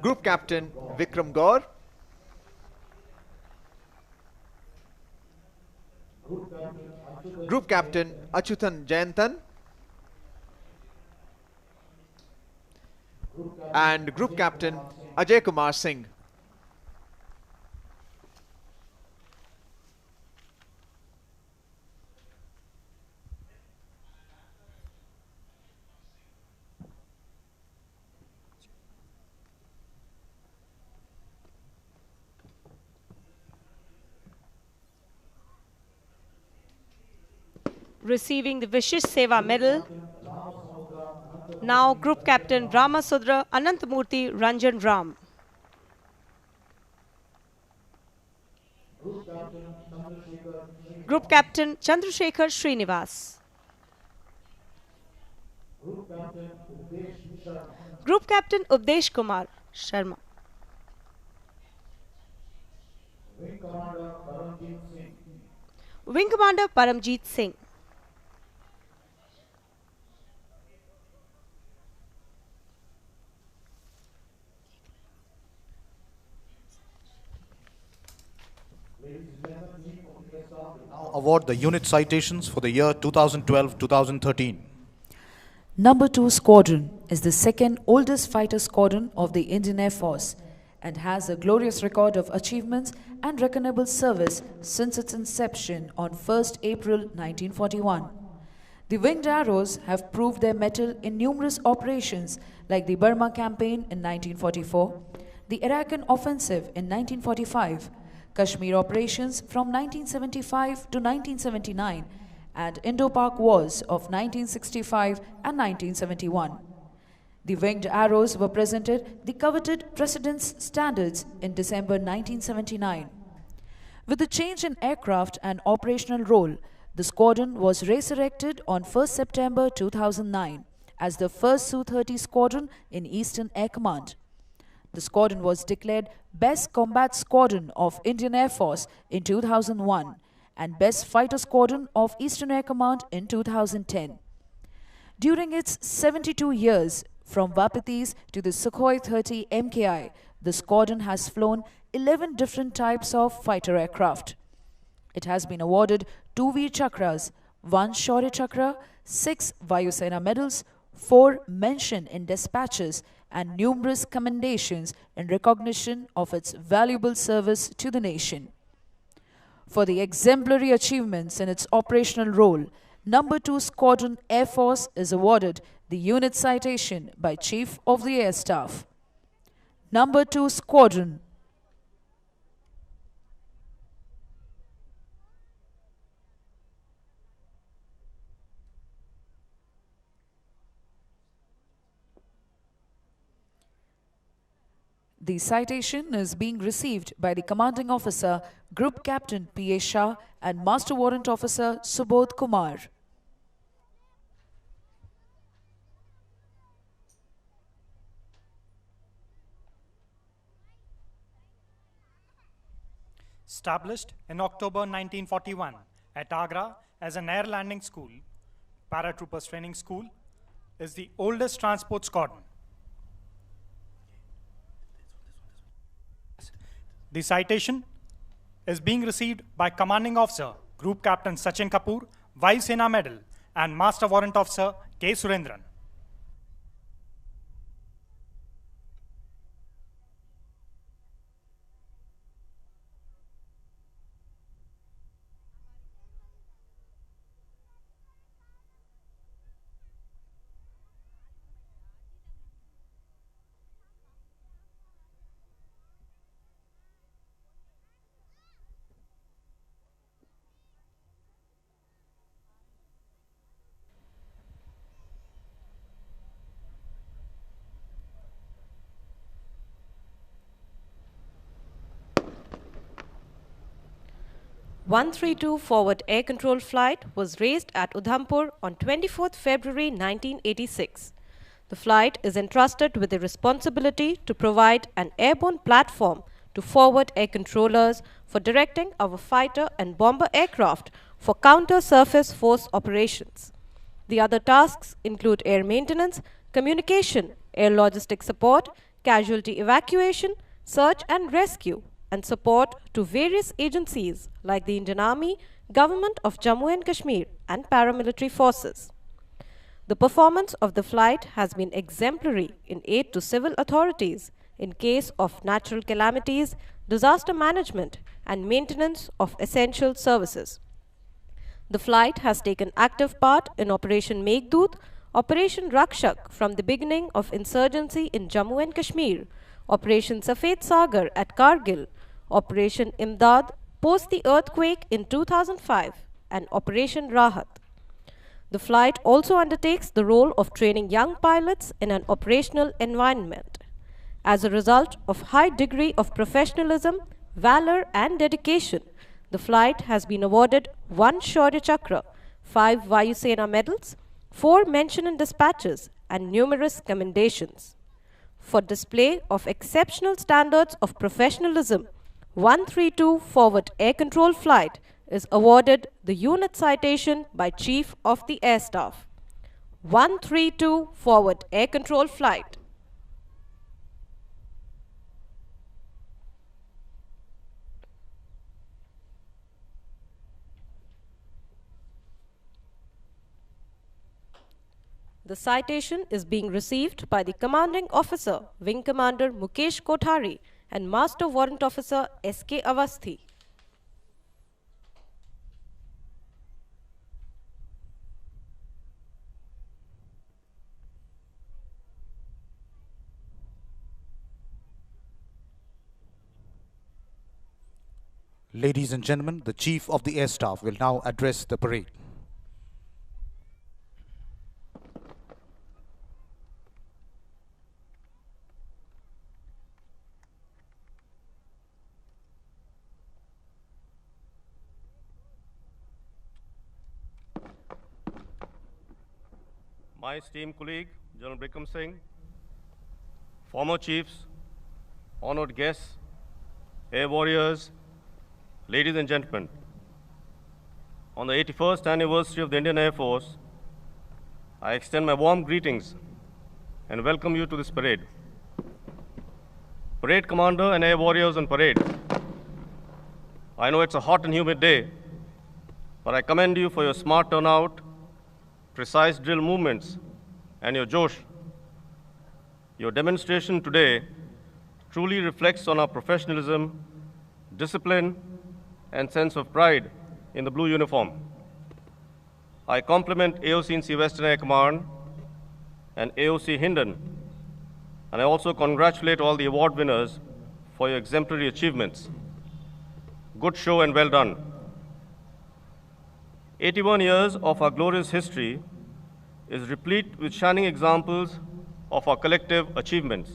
Group Captain Vikram Gaur, Group Captain Achutan Jayantan, and Group Captain Ajay Kumar Singh. Receiving the Vishish Seva Medal, now Group Captain Ramasudra Anantamurthy Ranjan Ram, Group Captain Chandrasekhar Srinivas, Group Captain Updesh Kumar Sharma, Wing Commander Paramjeet Singh, Award the unit citations for the year 2012-2013. Number 2 Squadron is the second oldest fighter squadron of the Indian Air Force and has a glorious record of achievements and reckonable service since its inception on 1st April 1941. The Winged Arrows have proved their mettle in numerous operations like the Burma Campaign in 1944, the Arakan Offensive in 1945, Kashmir operations from 1975 to 1979, and Indo-Pak Wars of 1965 and 1971. The Winged Arrows were presented the coveted President's Standards in December 1979. With the change in aircraft and operational role, the squadron was resurrected on 1st September 2009 as the first Su-30 squadron in Eastern Air Command. The squadron was declared Best Combat Squadron of Indian Air Force in 2001 and Best Fighter Squadron of Eastern Air Command in 2010. During its 72 years, from Vapatis to the Sukhoi 30 MKI, the squadron has flown 11 different types of fighter aircraft. It has been awarded 2 Veer Chakras, 1 Shaurya Chakra, 6 Vayusena medals, 4 mention in dispatches, and numerous commendations in recognition of its valuable service to the nation. For the exemplary achievements in its operational role, Number 2 Squadron Air Force is awarded the unit citation by Chief of the Air Staff. Number 2 Squadron. The citation is being received by the Commanding Officer, Group Captain P.A. Shah and Master Warrant Officer Subodh Kumar. Established in October 1941 at Agra as an air landing school, paratroopers training school, is the oldest transport squadron. The citation is being received by Commanding Officer, Group Captain Sachin Kapoor, Vayu Sena Medal, and Master Warrant Officer K. Surendran. (132) Forward Air Control Flight was raised at Udhampur on 24th February 1986. The flight is entrusted with the responsibility to provide an airborne platform to forward air controllers for directing our fighter and bomber aircraft for counter-surface force operations. The other tasks include air maintenance, communication, air logistic support, casualty evacuation, search and rescue, and support to various agencies like the Indian Army, Government of Jammu and Kashmir, and paramilitary forces. The performance of the flight has been exemplary in aid to civil authorities in case of natural calamities, disaster management, and maintenance of essential services. The flight has taken active part in Operation Meghdoot, Operation Rakshak from the beginning of insurgency in Jammu and Kashmir, Operation Safed Sagar at Kargil, Operation Imdad post the earthquake in 2005, and Operation Rahat. The flight also undertakes the role of training young pilots in an operational environment. As a result of high degree of professionalism, valor and dedication, the flight has been awarded 1 Shaurya Chakra, 5 Vayu Sena medals, 4 mention in dispatches, and numerous commendations. For display of exceptional standards of professionalism, 132 Forward Air Control Flight is awarded the unit citation by Chief of the Air Staff. 132 Forward Air Control Flight. The citation is being received by the Commanding Officer, Wing Commander Mukesh Kothari, and Master Warrant Officer S.K. Avasthi. Ladies and gentlemen, the Chief of the Air Staff will now address the parade. My esteemed colleague, General Bikram Singh, former chiefs, honored guests, air warriors, ladies and gentlemen, on the 81st anniversary of the Indian Air Force, I extend my warm greetings and welcome you to this parade. Parade Commander and air warriors on parade, I know it's a hot and humid day, but I commend you for your smart turnout, precise drill movements, and your Josh. Your demonstration today truly reflects on our professionalism, discipline, and sense of pride in the blue uniform. I compliment AOC in Sea Western Air Command and AOC Hindon and I also congratulate all the award winners for your exemplary achievements. Good show and well done. 81 years of our glorious history is replete with shining examples of our collective achievements.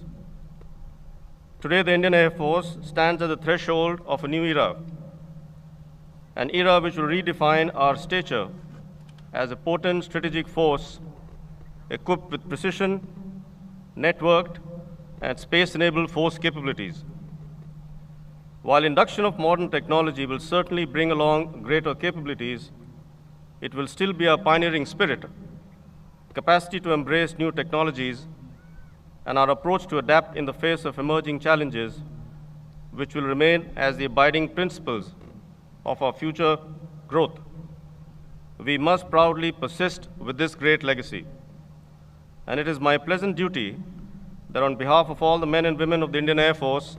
Today, the Indian Air Force stands at the threshold of a new era, an era which will redefine our stature as a potent strategic force equipped with precision, networked, and space-enabled force capabilities. While induction of modern technology will certainly bring along greater capabilities, it will still be our pioneering spirit, capacity to embrace new technologies, and our approach to adapt in the face of emerging challenges, which will remain as the abiding principles of our future growth. We must proudly persist with this great legacy. And it is my pleasant duty that on behalf of all the men and women of the Indian Air Force,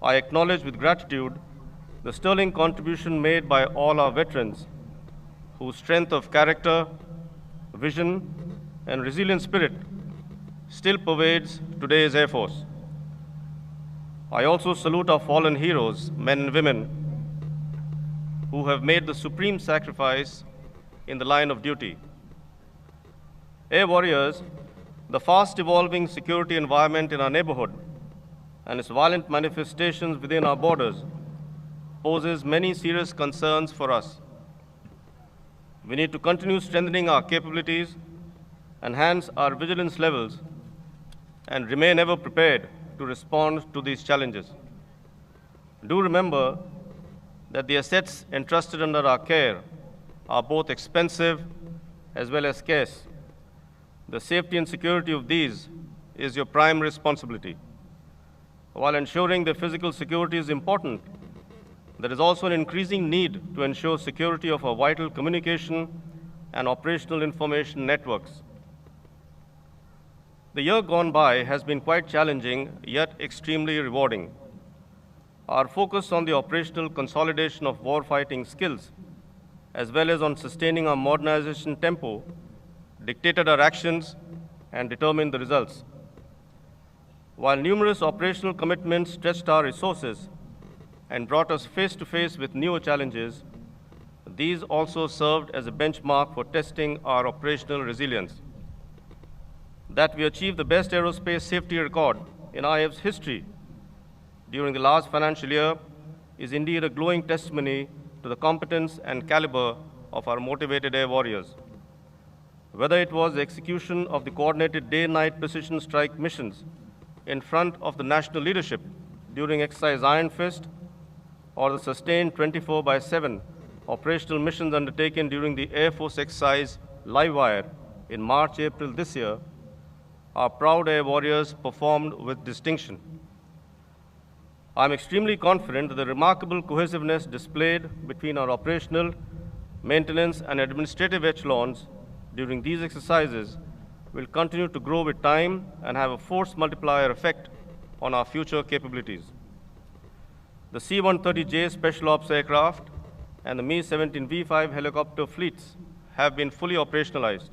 I acknowledge with gratitude the sterling contribution made by all our veterans, whose strength of character, vision, and resilient spirit still pervades today's Air Force. I also salute our fallen heroes, men and women, who have made the supreme sacrifice in the line of duty. Air warriors, the fast-evolving security environment in our neighborhood and its violent manifestations within our borders poses many serious concerns for us. We need to continue strengthening our capabilities, enhance our vigilance levels, and remain ever prepared to respond to these challenges. Do remember that the assets entrusted under our care are both expensive as well as scarce. The safety and security of these is your prime responsibility. While ensuring their physical security is important, there is also an increasing need to ensure security of our vital communication and operational information networks. The year gone by has been quite challenging, yet extremely rewarding. Our focus on the operational consolidation of warfighting skills, as well as on sustaining our modernization tempo, dictated our actions and determined the results. While numerous operational commitments stretched our resources and brought us face to face with newer challenges, these also served as a benchmark for testing our operational resilience. That we achieved the best aerospace safety record in IAF's history during the last financial year is indeed a glowing testimony to the competence and caliber of our motivated air warriors. Whether it was the execution of the coordinated day-night precision strike missions in front of the national leadership during exercise Iron Fist, or the sustained 24/7 operational missions undertaken during the Air Force exercise Livewire in March-April this year, our proud air warriors performed with distinction. I'm extremely confident that the remarkable cohesiveness displayed between our operational, maintenance, and administrative echelons during these exercises will continue to grow with time and have a force multiplier effect on our future capabilities. The C-130J Special Ops aircraft and the Mi-17 V5 helicopter fleets have been fully operationalized.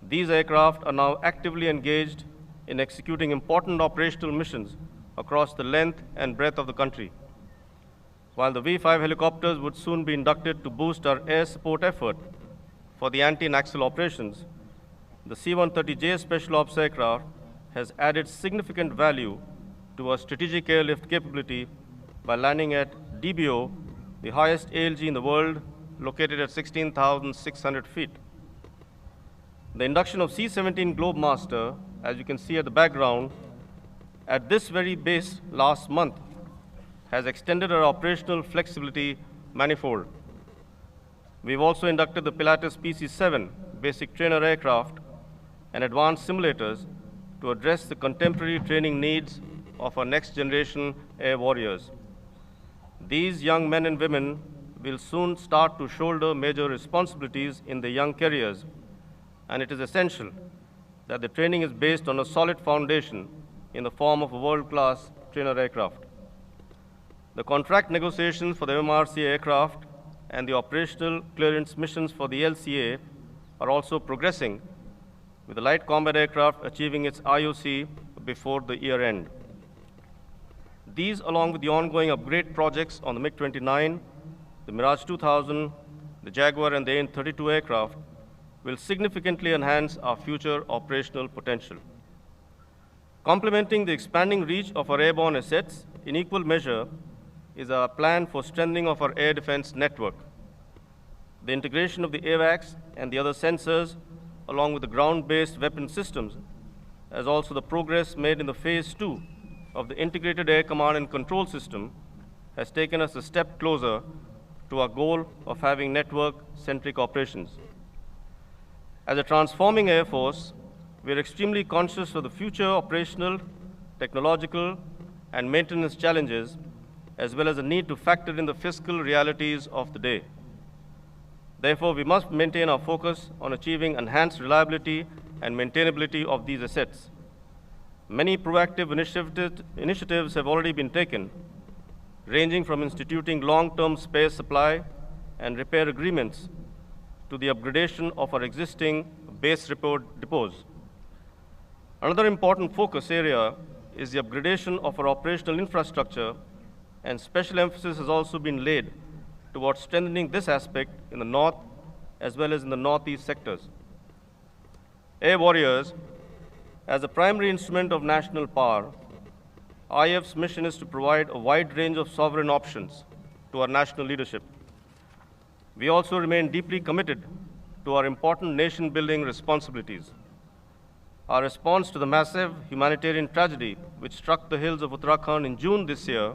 These aircraft are now actively engaged in executing important operational missions across the length and breadth of the country. While the V5 helicopters would soon be inducted to boost our air support effort for the anti-Naxal operations, the C-130J Special Ops aircraft has added significant value to our strategic airlift capability by landing at DBO, the highest ALG in the world, located at 16,600 feet. The induction of C-17 Globemaster, as you can see at the background, at this very base last month, has extended our operational flexibility manifold. We've also inducted the Pilatus PC-7 basic trainer aircraft and advanced simulators to address the contemporary training needs of our next generation air warriors. These young men and women will soon start to shoulder major responsibilities in their young careers, and it is essential that the training is based on a solid foundation in the form of a world-class trainer aircraft. The contract negotiations for the MRC aircraft and the operational clearance missions for the LCA are also progressing, with the light combat aircraft achieving its IOC before the year end. These, along with the ongoing upgrade projects on the MiG-29, the Mirage 2000, the Jaguar, and the AN-32 aircraft, will significantly enhance our future operational potential. Complementing the expanding reach of our airborne assets in equal measure is our plan for strengthening of our air defense network. The integration of the AWACS and the other sensors, along with the ground-based weapon systems, as also the progress made in the Phase 2 of the Integrated Air Command and Control System, has taken us a step closer to our goal of having network-centric operations. As a transforming Air Force, we are extremely conscious of the future operational, technological, and maintenance challenges, as well as the need to factor in the fiscal realities of the day. Therefore, we must maintain our focus on achieving enhanced reliability and maintainability of these assets. Many proactive initiatives have already been taken, ranging from instituting long-term spare supply and repair agreements to the upgradation of our existing base depots. Another important focus area is the upgradation of our operational infrastructure, and special emphasis has also been laid towards strengthening this aspect in the north as well as in the northeast sectors. Air warriors, as the primary instrument of national power, IAF's mission is to provide a wide range of sovereign options to our national leadership. We also remain deeply committed to our important nation-building responsibilities. Our response to the massive humanitarian tragedy which struck the hills of Uttarakhand in June this year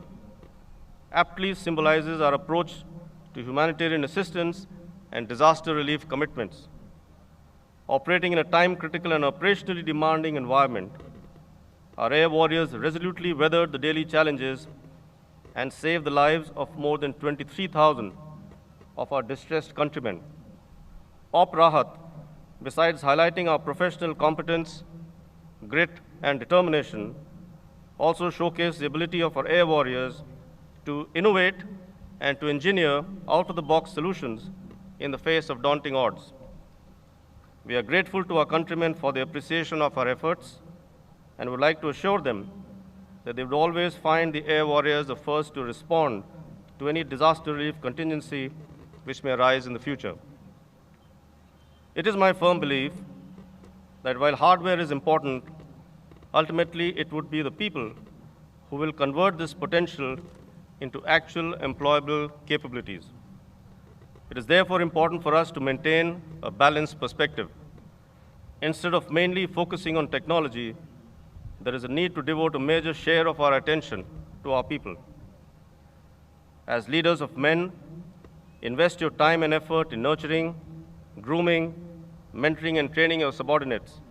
aptly symbolizes our approach to humanitarian assistance and disaster relief commitments. Operating in a time-critical and operationally demanding environment, our air warriors resolutely weathered the daily challenges and saved the lives of more than 23,000 of our distressed countrymen. Op Rahat, besides highlighting our professional competence, grit, and determination, also showcased the ability of our air warriors to innovate and to engineer out-of-the-box solutions in the face of daunting odds. We are grateful to our countrymen for their appreciation of our efforts and would like to assure them that they would always find the air warriors the first to respond to any disaster relief contingency which may arise in the future. It is my firm belief that while hardware is important, ultimately it would be the people who will convert this potential into actual employable capabilities. It is therefore important for us to maintain a balanced perspective. Instead of mainly focusing on technology, there is a need to devote a major share of our attention to our people. As leaders of men, invest your time and effort in nurturing, grooming, mentoring, and training your subordinates.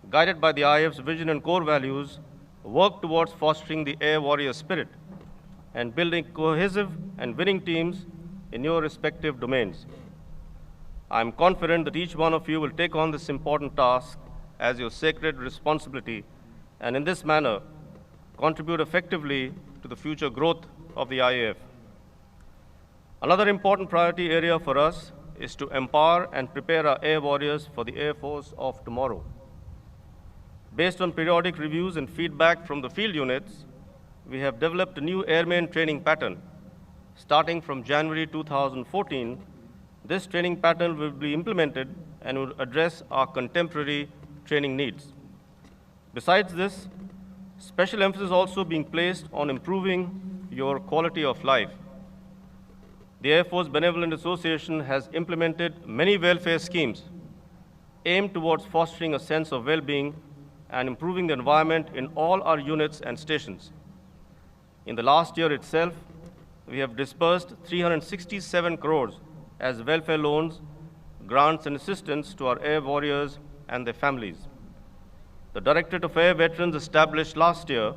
Guided by the IF's vision and core values, work towards fostering the air warrior spirit and building cohesive and winning teams in your respective domains. I am confident that each one of you will take on this important task as your sacred responsibility and in this manner contribute effectively to the future growth of the IAF. Another important priority area for us is to empower and prepare our air warriors for the Air Force of tomorrow. Based on periodic reviews and feedback from the field units, we have developed a new airman training pattern. Starting from January 2014, this training pattern will be implemented and will address our contemporary training needs. Besides this, special emphasis is also being placed on improving your quality of life. The Air Force Benevolent Association has implemented many welfare schemes aimed towards fostering a sense of well-being and improving the environment in all our units and stations. In the last year itself, we have disbursed 367 crores as welfare loans, grants, and assistance to our air warriors and their families. The Directorate of Air Veterans established last year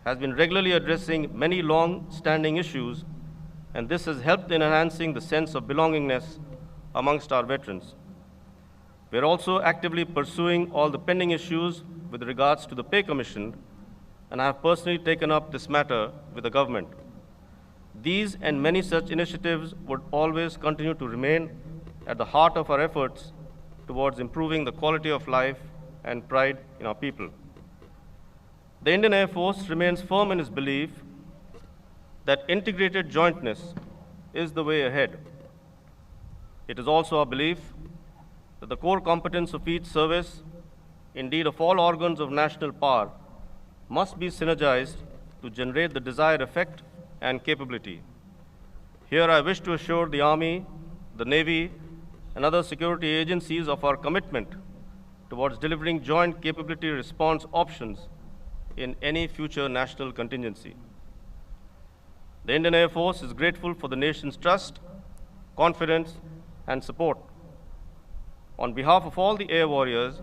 has been regularly addressing many long-standing issues, and this has helped in enhancing the sense of belongingness amongst our veterans. We are also actively pursuing all the pending issues with regards to the pay commission, and I have personally taken up this matter with the government. These and many such initiatives would always continue to remain at the heart of our efforts towards improving the quality of life and pride in our people. The Indian Air Force remains firm in its belief that integrated jointness is the way ahead. It is also our belief that the core competence of each service, indeed of all organs of national power, must be synergized to generate the desired effect and capability. Here I wish to assure the Army, the Navy, and other security agencies of our commitment towards delivering joint capability response options in any future national contingency. The Indian Air Force is grateful for the nation's trust, confidence, and support. On behalf of all the air warriors,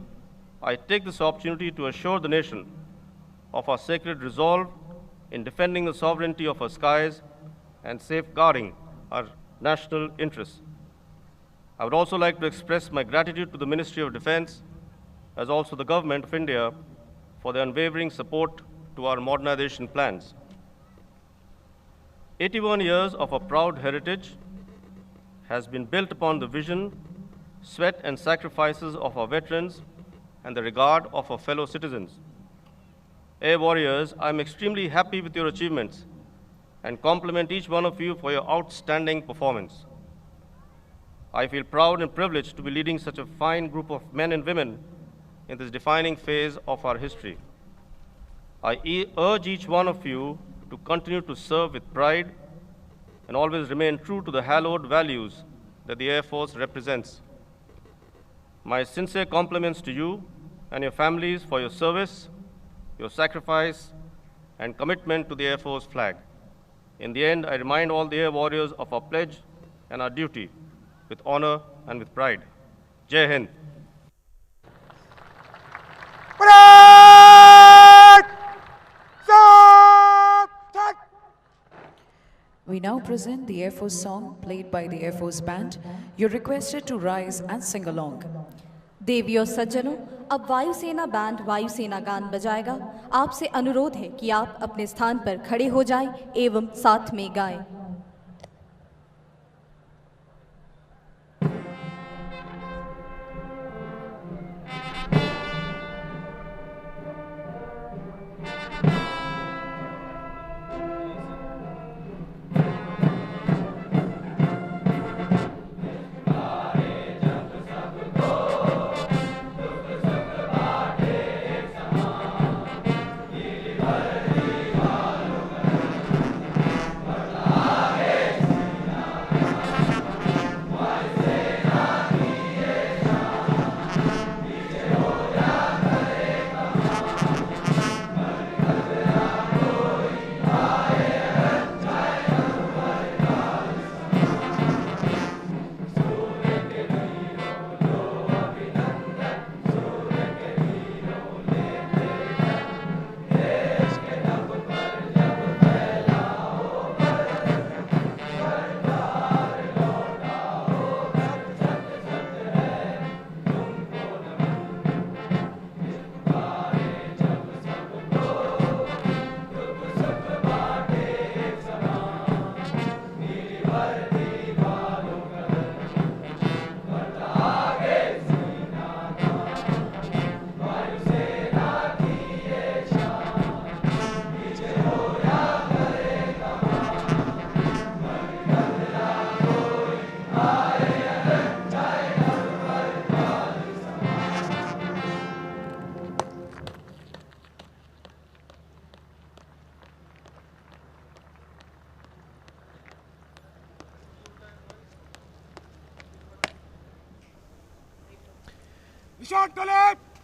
I take this opportunity to assure the nation of our sacred resolve in defending the sovereignty of our skies and safeguarding our national interests. I would also like to express my gratitude to the Ministry of Defense, as also the Government of India, for their unwavering support to our modernization plans. 81 years of a proud heritage has been built upon the vision, sweat, and sacrifices of our veterans and the regard of our fellow citizens. Air warriors, I'm extremely happy with your achievements and compliment each one of you for your outstanding performance. I feel proud and privileged to be leading such a fine group of men and women in this defining phase of our history. I urge each one of you to continue to serve with pride and always remain true to the hallowed values that the Air Force represents. My sincere compliments to you and your families for your service, your sacrifice, and commitment to the Air Force flag. In the end, I remind all the air warriors of our pledge and our duty with honor and with pride. Jai Hind. We now present the Air Force song played by the Air Force Band. You're requested to rise and sing along. देवी और सज्जनों, अब वायुसेना band वायुसेना गान बजाएगा। आपसे अनुरोध है कि आप अपने स्थान पर खड़े हो जाएं एवं साथ में गाएं।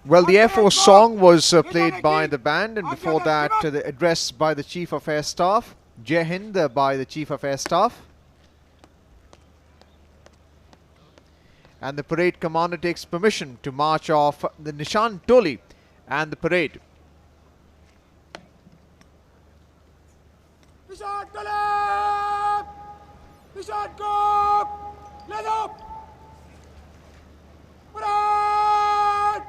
Well, the Air Force song was played by the band, and before that the address by the Chief of Air Staff, Jai Hind by the Chief of Air Staff. And the parade commander takes permission to march off the Nishan Toli and the parade. Nishan Toli! Nishan Go! Let up! Parade!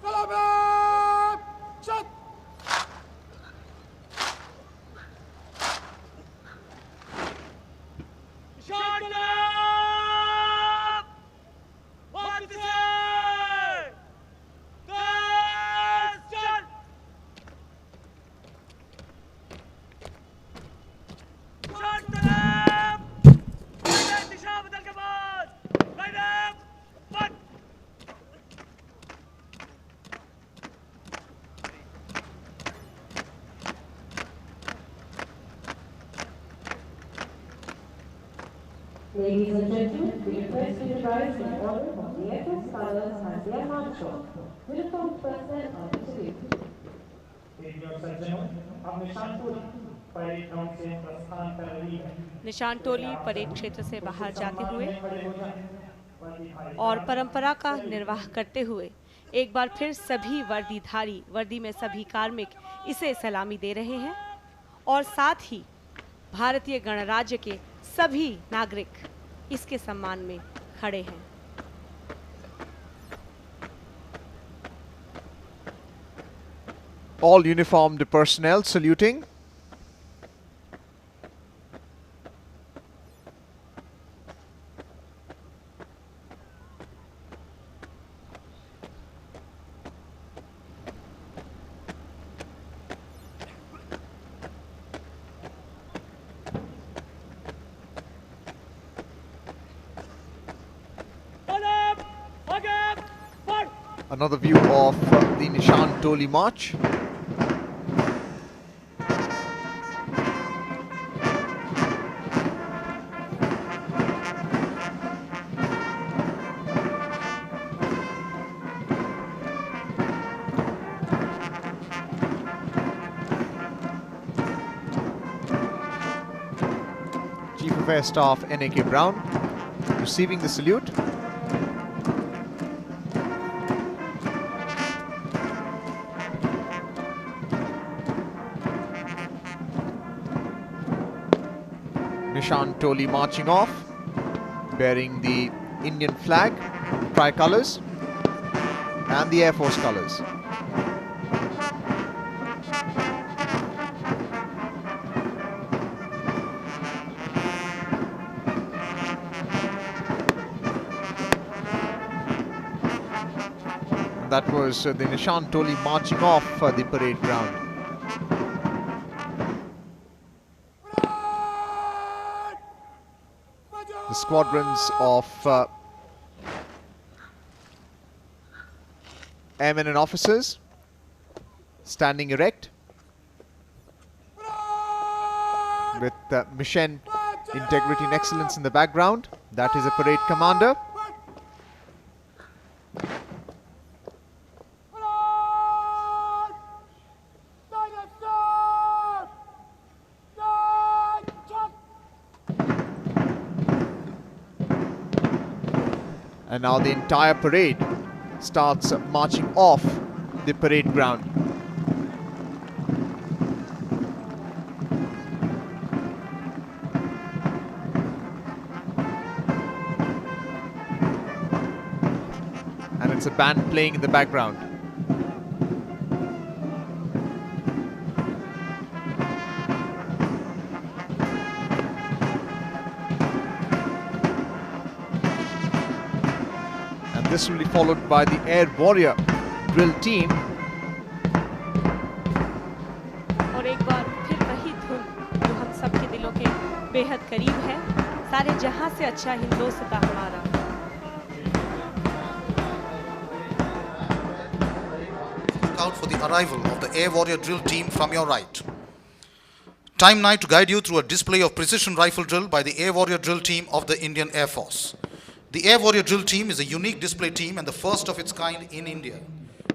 Salam! Shut! Nishan Toli! What to say? Attention! Ladies and gentlemen, we request you to rise in order of the FS colors as they are marched off. Uniformed personnel are to salute. देवियों सज्जनों, अब निशान टोली parade ground से प्रस्थान कर रही है। निशान टोली परेड क्षेत्र से बाहर जाते हुए खड़े हो जाएं। और परंपरा का निर्वाह करते हुए एक बार फिर सभी वर्दीधारी, वर्दी में सभी कार्मिक इसे सलामी दे रहे हैं और साथ ही भारतीय गणराज्य के सभी नागरिक इसके सम्मान में खड़े हैं। All uniformed personnel saluting. Another view of the Nishan Toli March. Chief of Air Staff N.A.K. Brown receiving the salute. Nishan Toli marching off, bearing the Indian flag, tricolours, and the Air Force colours. And that was the Nishan Toli marching off the parade ground. The squadrons of airmen and officers standing erect with mission, integrity and excellence in the background. That is a parade commander. And now the entire parade starts marching off the parade ground. And it's a band playing in the background. This will be followed by the Air Warrior drill team. और एक बार फिर वही धुन जो हम सबके दिलों के बेहद करीब है, सारे जहां से अच्छा हिंदोस्तां हमारा। Look out for the arrival of the Air Warrior drill team from your right. Time now to guide you through a display of precision rifle drill by the Air Warrior drill team of the Indian Air Force. The Air Warrior drill team is a unique display team and the first of its kind in India.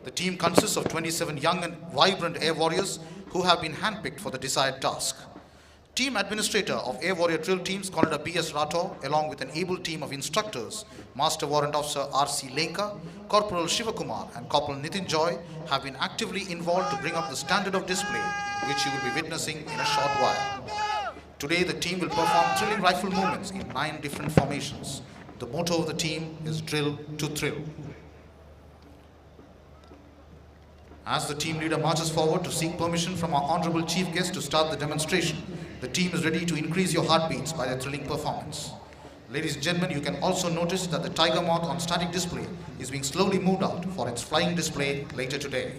The team consists of 27 young and vibrant air warriors who have been handpicked for the desired task. Team administrator of Air Warrior drill teams, Colonel B.S. Rathore, along with an able team of instructors, Master Warrant Officer R.C. Lenka, Corporal Shivakumar and Corporal Nitin Joy, have been actively involved to bring up the standard of display, which you will be witnessing in a short while. Today, the team will perform thrilling rifle movements in 9 different formations. The motto of the team is drill to thrill. As the team leader marches forward to seek permission from our honorable chief guest to start the demonstration, the team is ready to increase your heartbeats by their thrilling performance. Ladies and gentlemen, you can also notice that the tiger moth on static display is being slowly moved out for its flying display later today.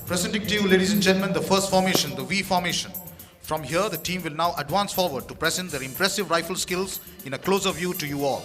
Presenting to you, ladies and gentlemen, the first formation, the V formation. From here, the team will now advance forward to present their impressive rifle skills in a closer view to you all.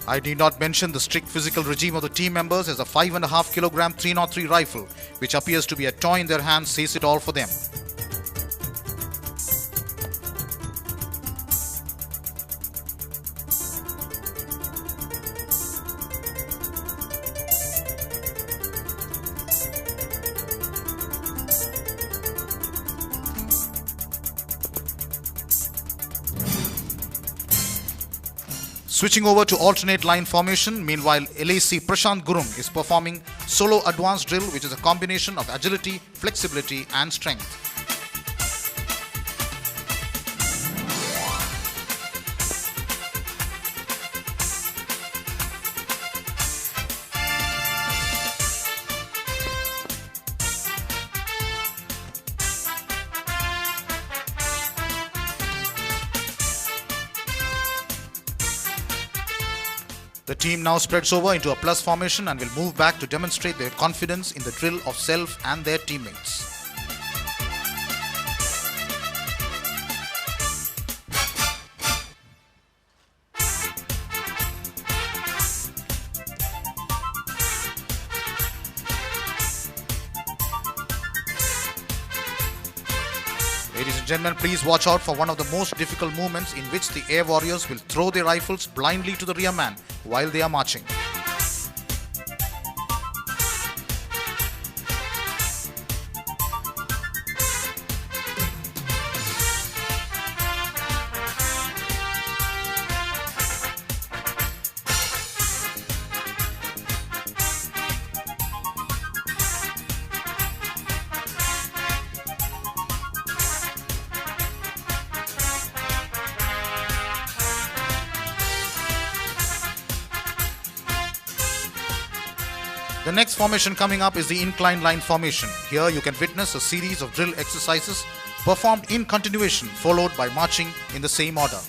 I need not mention the strict physical regime of the team members, as a 5.5 kilogram 303 rifle, which appears to be a toy in their hands, says it all for them. Switching over to alternate line formation, meanwhile LAC Prashant Gurum is performing solo advanced drill, which is a combination of agility, flexibility and strength. The team now spreads over into a plus formation and will move back to demonstrate their confidence in the drill of self and their teammates. Ladies and gentlemen, please watch out for one of the most difficult movements, in which the air warriors will throw their rifles blindly to the rear man while they are marching. The next formation coming up is the inclined line formation. Here you can witness a series of drill exercises performed in continuation, followed by marching in the same order.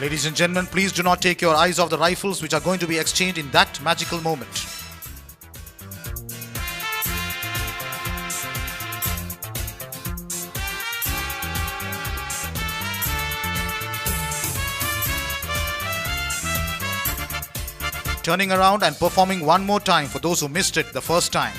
Ladies and gentlemen, please do not take your eyes off the rifles, which are going to be exchanged in that magical moment. Turning around and performing one more time for those who missed it the first time.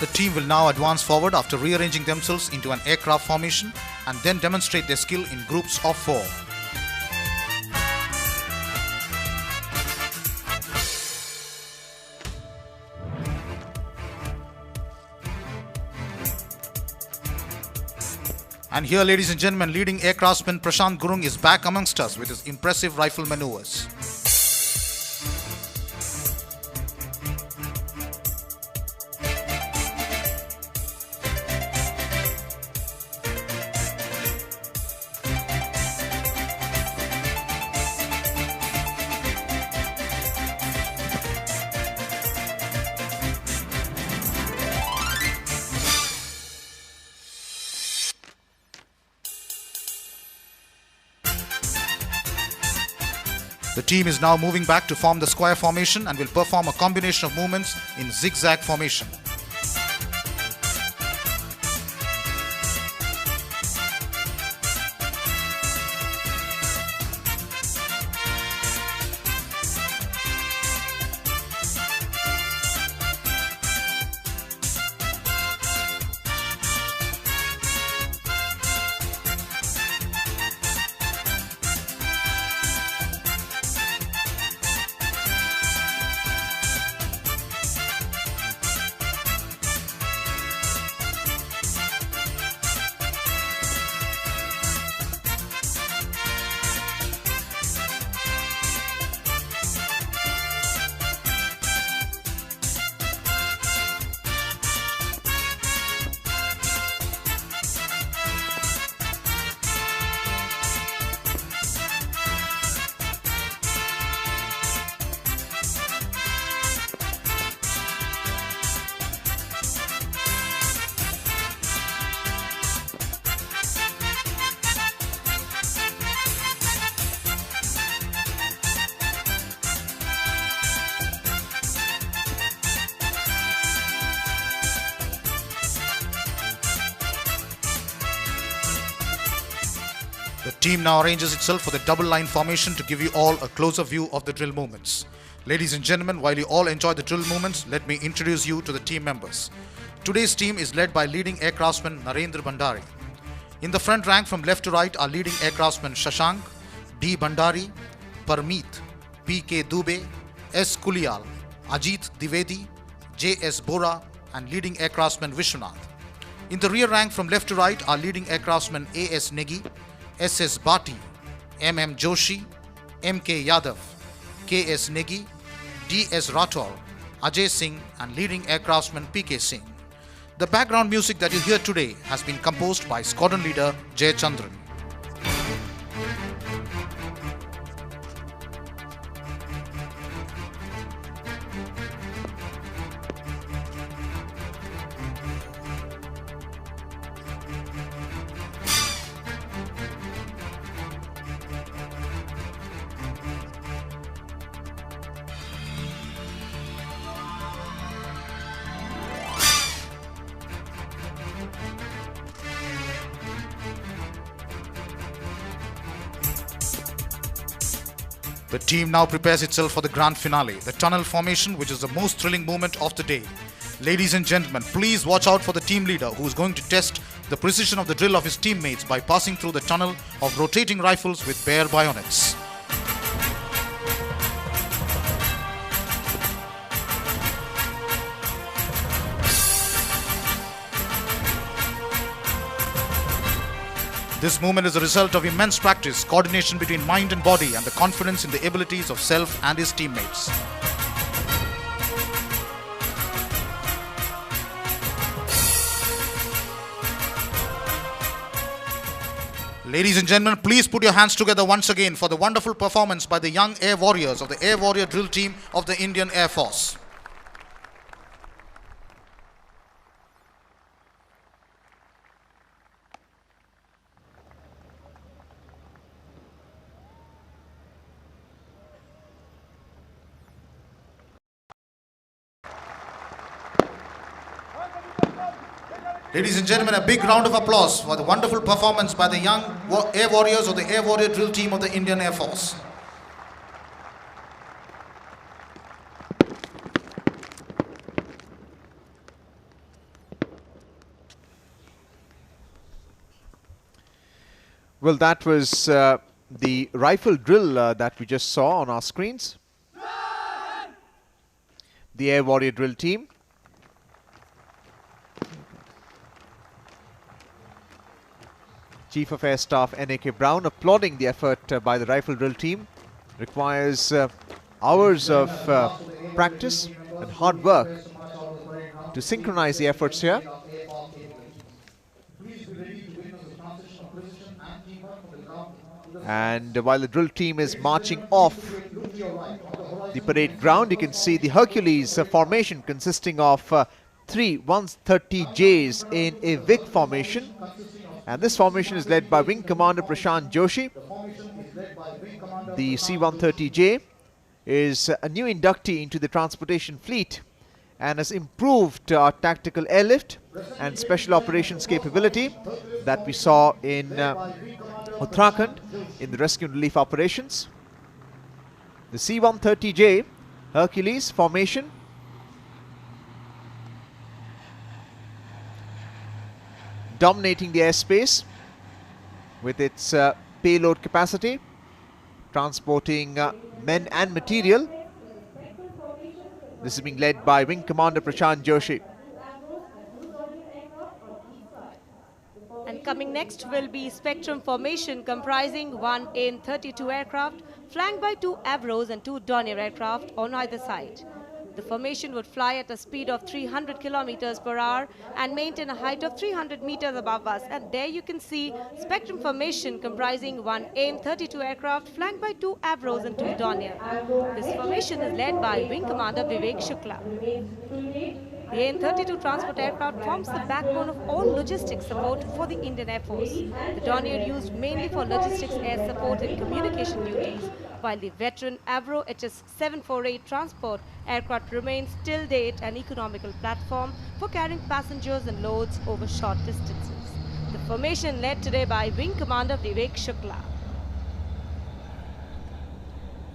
The team will now advance forward after rearranging themselves into an aircraft formation and then demonstrate their skill in groups of 4. And here, ladies and gentlemen, leading aircraftsman Prashant Gurung is back amongst us with his impressive rifle maneuvers. The team is now moving back to form the square formation and will perform a combination of movements in zigzag formation. The team now arranges itself for the double line formation to give you all a closer view of the drill movements. Ladies and gentlemen, while you all enjoy the drill movements, let me introduce you to the team members. Today's team is led by leading aircraftsman Narendra Bhandari. In the front rank from left to right are leading aircraftsman Shashank, D. Bhandari, Parmeet, P.K. Dubey, S. Kuliyal, Ajit Divedi, J.S. Bora, and leading aircraftsman Vishwanath. In the rear rank from left to right are leading aircraftsman A.S. Negi, S.S. Bhati, M.M. Joshi, M.K. Yadav, K.S. Negi, D.S. Rathore, Ajay Singh, and leading aircraftsman P.K. Singh. The background music that you hear today has been composed by squadron leader Jay Chandran. The team now prepares itself for the grand finale, the tunnel formation, which is the most thrilling moment of the day. Ladies and gentlemen, please watch out for the team leader who is going to test the precision of the drill of his teammates by passing through the tunnel of rotating rifles with bare bayonets. This movement is a result of immense practice, coordination between mind and body, and the confidence in the abilities of self and his teammates. Ladies and gentlemen, please put your hands together once again for the wonderful performance by the young air warriors of the Air Warrior Drill Team of the Indian Air Force. Ladies and gentlemen, a big round of applause for the wonderful performance by the young air warriors of the Air Warrior Drill Team of the Indian Air Force. Well, that was the rifle drill that we just saw on our screens. The Air Warrior drill team. Chief of Air Staff N.A.K. Brown applauding the effort by the rifle drill team. Requires hours of practice and hard work to synchronize the efforts here. And while the drill team is marching off the parade ground, you can see the Hercules formation consisting of three 130Js in a WIG formation. And this formation is led by Wing Commander Prashant Joshi. The C-130J is a new inductee into the transportation fleet and has improved our tactical airlift and special operations capability that we saw in Uttarakhand in the rescue and relief operations. The C-130J Hercules formation dominating the airspace with its payload capacity, transporting men and material. This is being led by Wing Commander Prashant Joshi. And coming next will be Spectrum formation comprising one AN-32 aircraft flanked by two Avros and two Dornier aircraft on either side. The formation would fly at a speed of 300 kilometers per hour and maintain a height of 300 meters above us. And there you can see Spectrum formation comprising one AN-32 aircraft flanked by two Avros and two Dornier. This formation is led by Wing Commander Vivek Shukla. The AN-32 transport aircraft forms the backbone of all logistics support for the Indian Air Force. The Dornier used mainly for logistics air support and communication duties, while the veteran Avro HS-748 transport aircraft remains till date an economical platform for carrying passengers and loads over short distances. The formation led today by Wing Commander Vivek Shukla.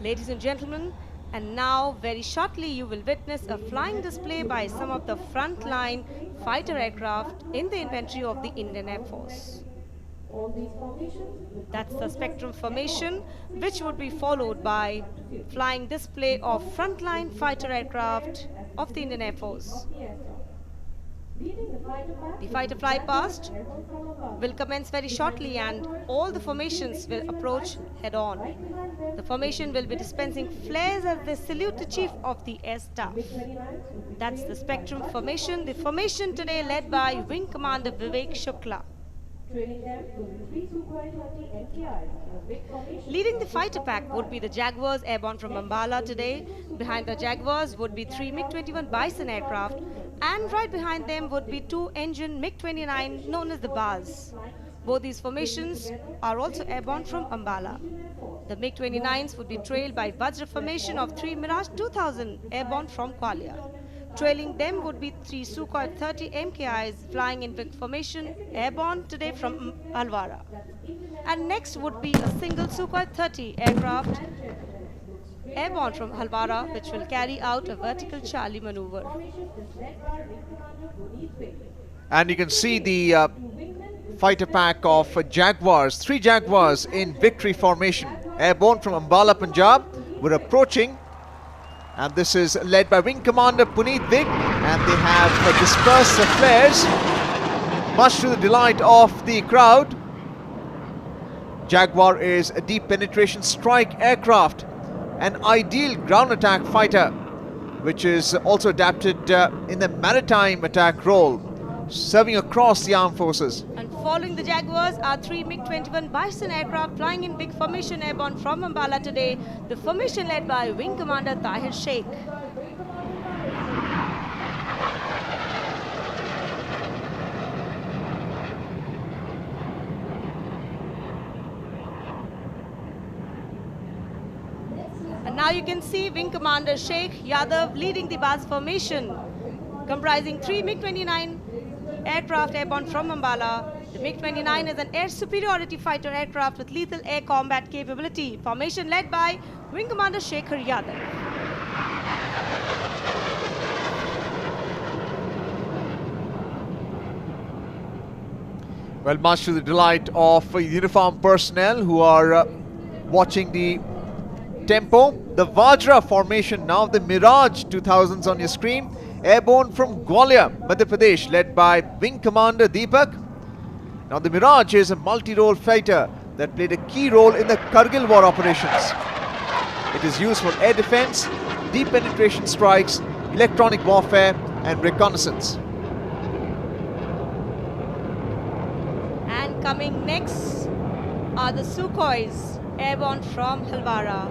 Ladies and gentlemen, and now very shortly you will witness a flying display by some of the frontline fighter aircraft in the infantry of the Indian Air Force. That's the Spectrum formation, which would be followed by flying display of frontline fighter aircraft of the Indian Air Force. The fighter fly past will commence very shortly and all the formations will approach head-on. The formation will be dispensing flares as they salute the Chief of the Air Staff. That's the Spectrum formation. The formation today led by Wing Commander Vivek Shukla. Leading the fighter pack would be the Jaguars airborne from Ambala today. Behind the Jaguars would be three MiG-21 Bison aircraft, and right behind them would be two-engine MiG-29 known as the Baz. Both these formations are also airborne from Ambala. The MiG-29s would be trailed by Vajra formation of three Mirage 2000 airborne from Qualia. Trailing them would be three Sukhoi 30 MKIs flying in WIG formation airborne today from Alwara. And next would be a single Sukhoi 30 aircraft airborne from Halwara, which will carry out a vertical Charlie maneuver. And you can see the fighter pack of Jaguars, three Jaguars in victory formation, airborne from Ambala, Punjab. We're approaching, and this is led by Wing Commander Puneet Vig, and they have dispersed the flares, much to the delight of the crowd. Jaguar is a deep penetration strike aircraft, an ideal ground attack fighter, which is also adapted in the maritime attack role, serving across the armed forces. And following the Jaguars are three MiG-21 Bison aircraft flying in big formation airborne from Ambala today. The formation led by Wing Commander Tahir Sheikh. And now you can see Wing Commander Sheikh Yadav leading the Baz formation, comprising three MiG-29 aircraft airborne from Ambala. The MiG-29 is an air superiority fighter aircraft with lethal air combat capability. Formation led by Wing Commander Shekhar Yadav. Well, much to the delight of uniformed personnel who are watching the tempo. The Vajra formation, now the Mirage 2000s on your screen. Airborne from Gwalior, Madhya Pradesh, led by Wing Commander Deepak. Now the Mirage is a multi-role fighter that played a key role in the Kargil war operations. It is used for air defense, deep penetration strikes, electronic warfare and reconnaissance. And coming next are the Sukhois, airborne from Halwara.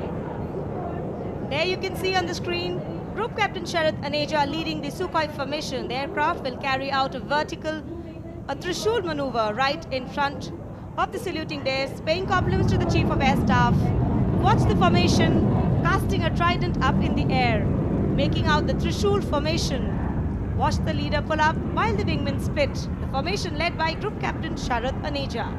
There you can see on the screen, Group Captain Sharad Aneja leading the Sukhoi formation. The aircraft will carry out a Trishul maneuver right in front of the saluting desk, paying compliments to the Chief of Air Staff. Watch the formation, casting a trident up in the air, making out the Trishul formation. Watch the leader pull up while the wingmen split. The formation led by Group Captain Sharad Aneja.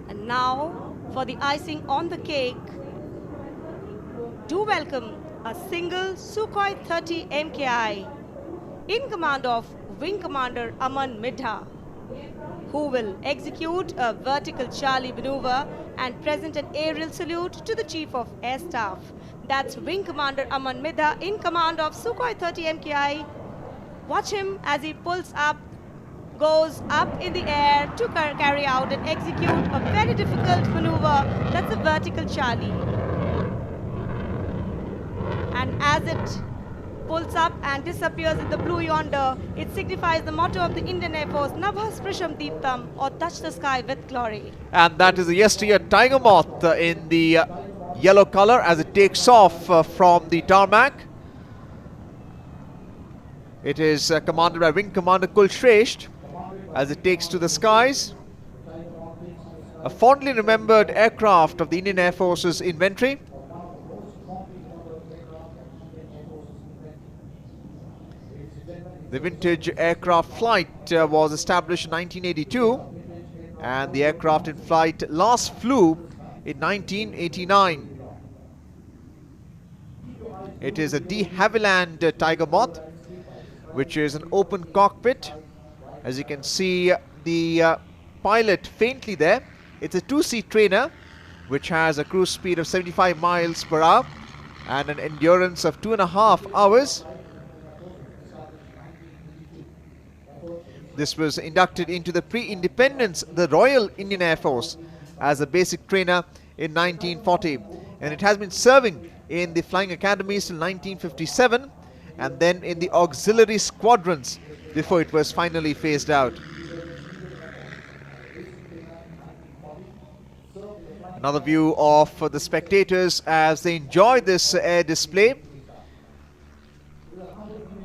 And now, for the icing on the cake, do welcome a single Sukhoi 30 MKI in command of Wing Commander Aman Midha, who will execute a vertical Charlie maneuver and present an aerial salute to the Chief of Air Staff. That's Wing Commander Aman Midha in command of Sukhoi 30 MKI. Watch him as he pulls up, goes up in the air to carry out and execute a very difficult maneuver. That's a vertical Charlie. And as it pulls up and disappears in the blue yonder, it signifies the motto of the Indian Air Force, Nabha Sprisham Deeptam, or touch the sky with glory. And that is the yesteryear Tiger Moth in the yellow color as it takes off from the tarmac. It is commanded by Wing Commander Kulshresht as it takes to the skies. A fondly remembered aircraft of the Indian Air Force's inventory. The vintage aircraft flight was established in 1982 and the aircraft in flight last flew in 1989. It is a de Havilland Tiger Moth, which is an open cockpit. As you can see the pilot faintly there. It's a two-seat trainer which has a cruise speed of 75 miles per hour and an endurance of 2.5 hours. This was inducted into the pre-independence, the Royal Indian Air Force, as a basic trainer in 1940. And it has been serving in the flying academies till 1957 and then in the auxiliary squadrons before it was finally phased out. Another view of the spectators as they enjoy this air display.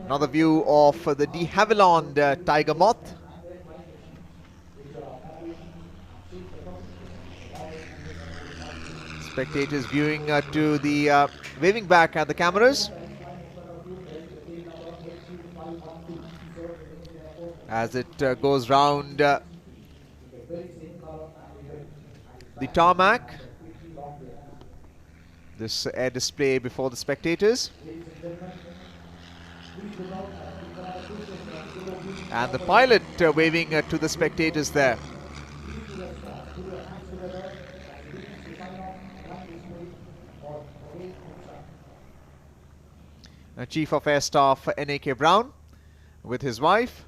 Another view of the de Havilland Tiger Moth. Spectators viewing to the waving back at the cameras as it goes round the tarmac. This air display before the spectators. And the pilot waving to the spectators there. Chief of Air Staff N.A.K. Brown with his wife.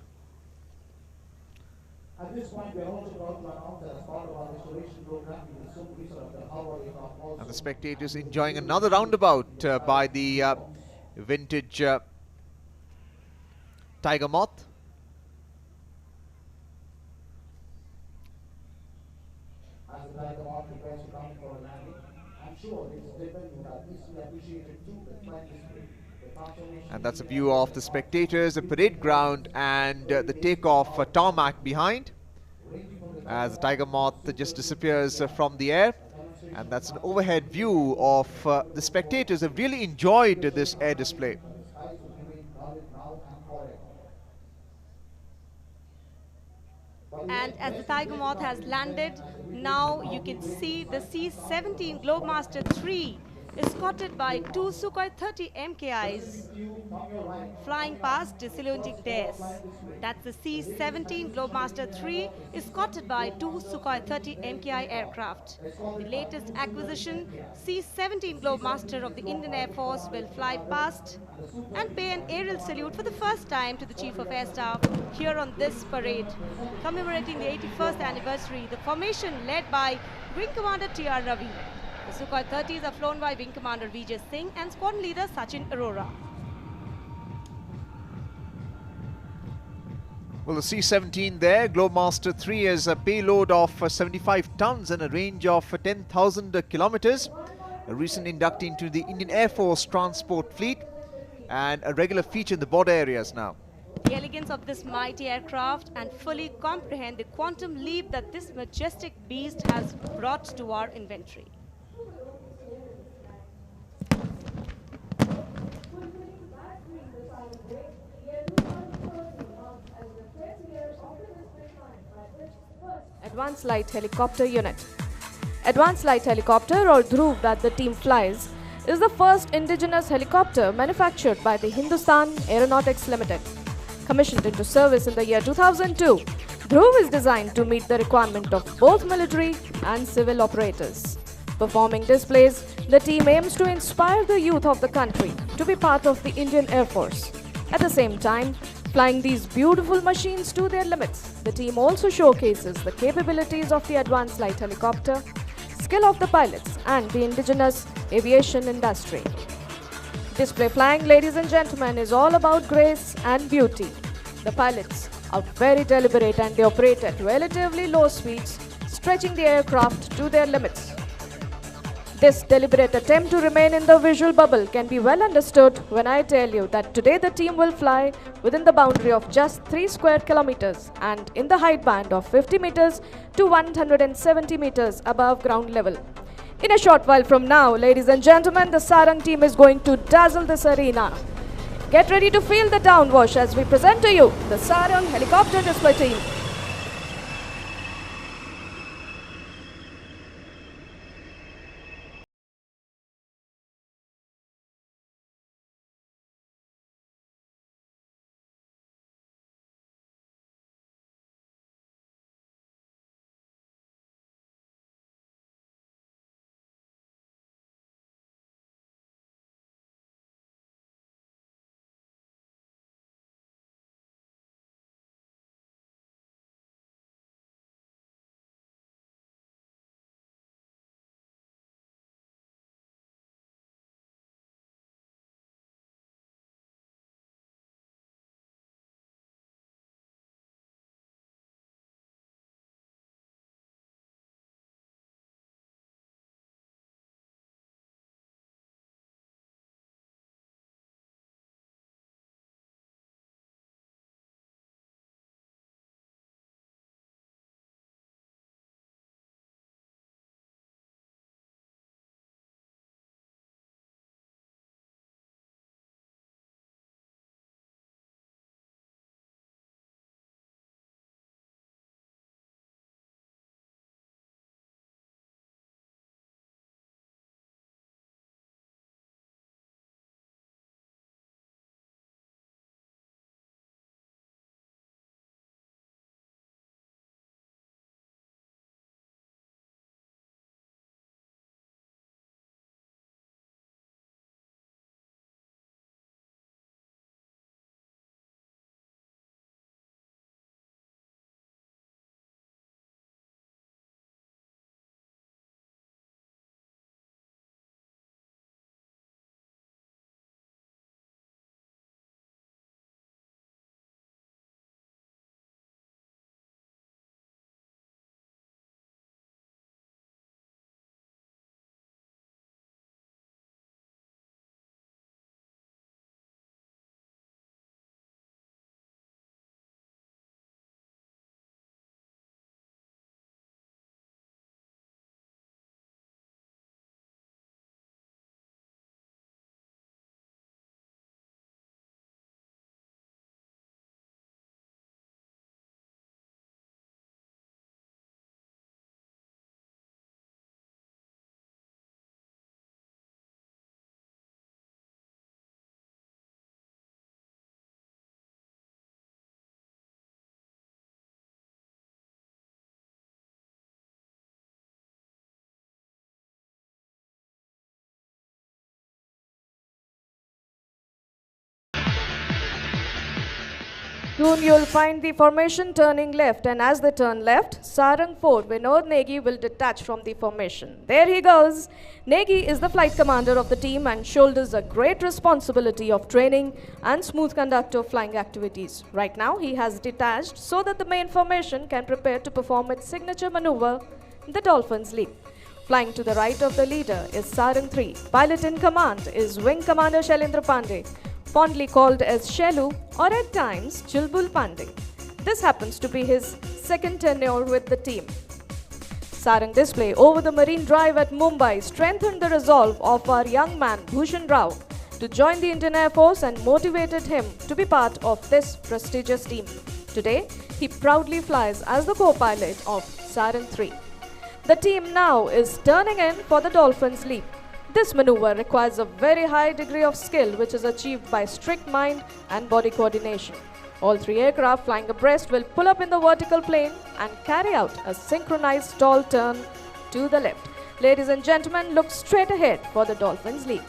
At this point, we are also proud to announce that as part of our restoration program, we will soon reserve the Howard aircraft also. And the spectators enjoying another roundabout by the vintage Tiger Moth. As the Tiger Moth prepares to come for a landing, I'm sure this statement would have easily appreciated too the flight display. And that's a view of the spectators, the parade ground and the takeoff tarmac behind as the Tiger Moth just disappears from the air. And that's an overhead view of the spectators have really enjoyed this air display. And as the Tiger Moth has landed, now you can see the C-17 Globemaster 3 escorted by two Sukhoi 30 MKIs flying past disalunating days. That's the C-17 Globemaster 3 escorted by two Sukhoi 30 MKI aircraft. The latest acquisition, C-17 Globemaster of the Indian Air Force will fly past and pay an aerial salute for the first time to the Chief of Air Staff here on this parade. Commemorating the 81st anniversary, the formation led by Wing Commander T.R. Ravi. The Sukhoi 30s are flown by Wing Commander Vijay Singh and Squadron Leader Sachin Arora. Well, the C-17 there, Globemaster 3 is a payload of 75 tons and a range of 10,000 kilometers. A recent inductee into the Indian Air Force transport fleet and a regular feature in the border areas now. The elegance of this mighty aircraft and fully comprehend the quantum leap that this majestic beast has brought to our inventory. Advanced Light Helicopter Unit. Advanced Light Helicopter, or Dhruv, that the team flies, is the first indigenous helicopter manufactured by the Hindustan Aeronautics Limited. Commissioned into service in the year 2002, Dhruv is designed to meet the requirement of both military and civil operators. Performing displays, the team aims to inspire the youth of the country to be part of the Indian Air Force. At the same time, flying these beautiful machines to their limits, the team also showcases the capabilities of the advanced light helicopter, skill of the pilots, and the indigenous aviation industry. Display flying, ladies and gentlemen, is all about grace and beauty. The pilots are very deliberate and they operate at relatively low speeds, stretching the aircraft to their limits. This deliberate attempt to remain in the visual bubble can be well understood when I tell you that today the team will fly within the boundary of just 3 square kilometers and in the height band of 50 meters to 170 meters above ground level. In a short while from now, ladies and gentlemen, the Sarang team is going to dazzle this arena. Get ready to feel the downwash as we present to you the Sarang helicopter display team. Soon you'll find the formation turning left, and as they turn left, Sarang 4 Vinod Negi will detach from the formation. There he goes. Negi is the flight commander of the team and shoulders a great responsibility of training and smooth conduct of flying activities. Right now he has detached so that the main formation can prepare to perform its signature maneuver, the Dolphin's Leap. Flying to the right of the leader is Sarang 3. Pilot in command is Wing Commander Shailendra Pandey, fondly called as Shelu or at times Chulbul Pandey. This happens to be his second tenure with the team. Sarang display over the Marine Drive at Mumbai strengthened the resolve of our young man Bhushan Rao to join the Indian Air Force and motivated him to be part of this prestigious team. Today, he proudly flies as the co-pilot of Sarang 3. The team now is turning in for the Dolphin's Leap. This maneuver requires a very high degree of skill which is achieved by strict mind and body coordination. All three aircraft flying abreast will pull up in the vertical plane and carry out a synchronized stall turn to the left. Ladies and gentlemen, look straight ahead for the Dolphin's Leap.